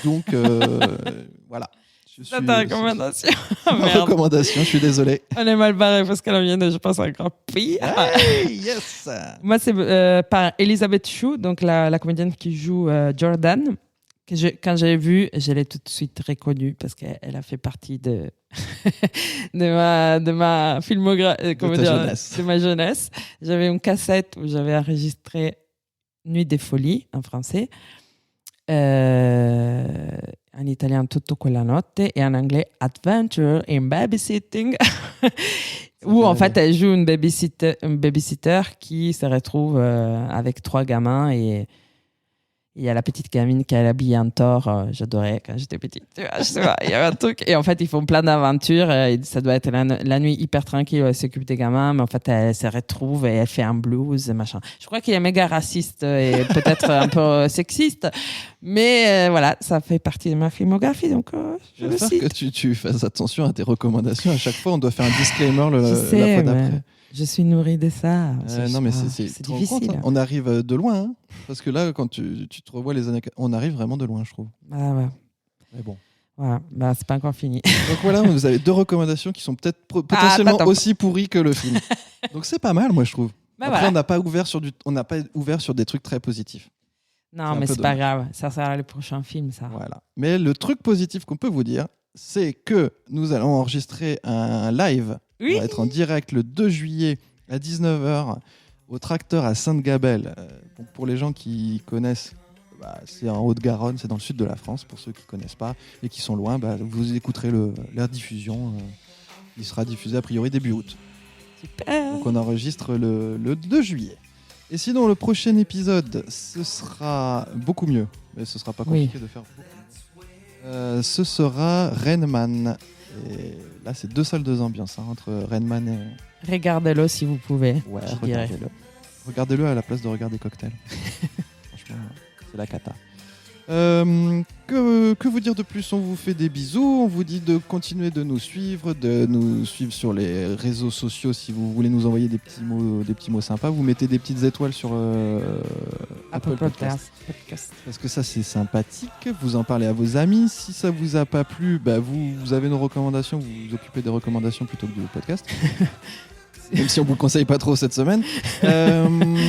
S1: Donc, voilà.
S2: C'est ta recommandation.
S1: Ma
S2: Merde.
S1: recommandation, je suis désolé.
S2: On est mal barré parce qu'elle vient de, je pense, un grand pays.
S1: Hey, yes.
S2: Moi, c'est par Elizabeth Shue, donc la comédienne qui joue Jordan. Quand j'ai vu, je l'ai tout de suite reconnue parce qu'elle a fait partie de, de ma filmographie, de ma jeunesse. J'avais une cassette où j'avais enregistré Nuit des folies en français, en italien Tutto quella notte et en anglais Adventure in Babysitting, où en fait elle joue une babysitter qui se retrouve avec 3 gamins et il y a la petite gamine qui est habillée en Thor. J'adorais quand j'étais petite. Tu vois, je sais pas, il y avait un truc. Et en fait, ils font plein d'aventures. Et ça doit être la nuit hyper tranquille où elle s'occupe des gamins. Mais en fait, elle se retrouve et elle fait un blues, machin. Je crois qu'il est méga raciste et peut-être un peu sexiste. Mais voilà, ça fait partie de ma filmographie. Donc, je le cite.
S1: Que tu fasses attention à tes recommandations. À chaque fois, on doit faire un disclaimer la
S2: sais,
S1: fois d'après.
S2: Je suis nourrie de ça.
S1: Non, mais c'est
S2: difficile.
S1: Compte, hein. On arrive de loin. Hein, parce que là, quand tu te revois les années... On arrive vraiment de loin, je trouve.
S2: Ah ouais.
S1: Mais bon.
S2: Voilà, bah, c'est pas encore fini.
S1: Donc voilà, vous avez 2 recommandations qui sont peut-être potentiellement aussi pourries que le film. Donc c'est pas mal, moi, je trouve.
S2: Bah,
S1: Après,
S2: voilà.
S1: on n'a pas ouvert sur des trucs très positifs.
S2: Non, mais c'est pas grave. Ça sera le prochain film, ça.
S1: Voilà. Mais le truc positif qu'on peut vous dire, c'est que nous allons enregistrer un live.
S2: Oui.
S1: On va être en direct le 2 juillet à 19h au Tracteur à Sainte-Gabelle. Donc pour les gens qui connaissent, c'est en Haute-Garonne, c'est dans le sud de la France. Pour ceux qui ne connaissent pas et qui sont loin, vous écouterez la diffusion. Il sera diffusé a priori début août.
S2: Super.
S1: Donc on enregistre le 2 juillet. Et sinon, le prochain épisode, ce sera beaucoup mieux. Mais ce sera pas compliqué de faire beaucoup mieux. Ce sera Rain Man. Et là, c'est 2 salles de ambiance entre Rain Man et...
S2: Regardez-le si vous pouvez.
S1: Ouais,
S2: je dirais.
S1: regardez-le. Regardez-le à la place de regarder Cocktail. Franchement, c'est la cata. Que vous dire de plus? On vous fait des bisous. On vous dit de continuer de nous suivre sur les réseaux sociaux si vous voulez nous envoyer des petits mots sympas. Vous mettez des petites étoiles sur Apple Podcast. Parce que ça, c'est sympathique. Vous en parlez à vos amis. Si ça vous a pas plu, vous avez nos recommandations. Vous vous occupez des recommandations plutôt que du podcast. Même si on vous le conseille pas trop cette semaine. On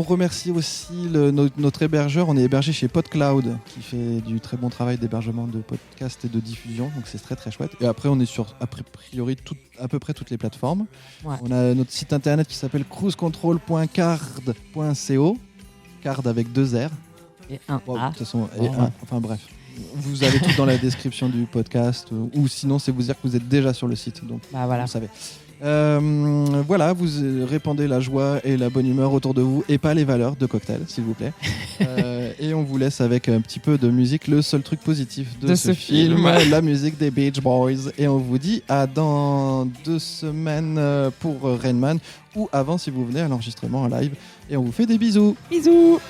S1: remercie aussi notre hébergeur. On est hébergé chez PodCloud, qui fait du très bon travail d'hébergement de podcasts et de diffusion. Donc c'est très très chouette. Et après, on est sur a priori à peu près toutes les plateformes. Ouais. On a notre site internet qui s'appelle cruisecontrol.card.co. Card avec 2 R.
S2: Et un A.
S1: De toute façon, enfin bref. Vous avez tout dans la description du podcast. Ou sinon, c'est vous dire que vous êtes déjà sur le site. Donc
S2: voilà.
S1: Vous savez. Voilà, vous répandez la joie et la bonne humeur autour de vous et pas les valeurs de Cocktail, s'il vous plaît. Et on vous laisse avec un petit peu de musique, le seul truc positif de ce film, la musique des Beach Boys. Et on vous dit à dans 2 semaines pour Rain Man ou avant si vous venez à l'enregistrement en live. Et on vous fait des bisous.
S2: Bisous.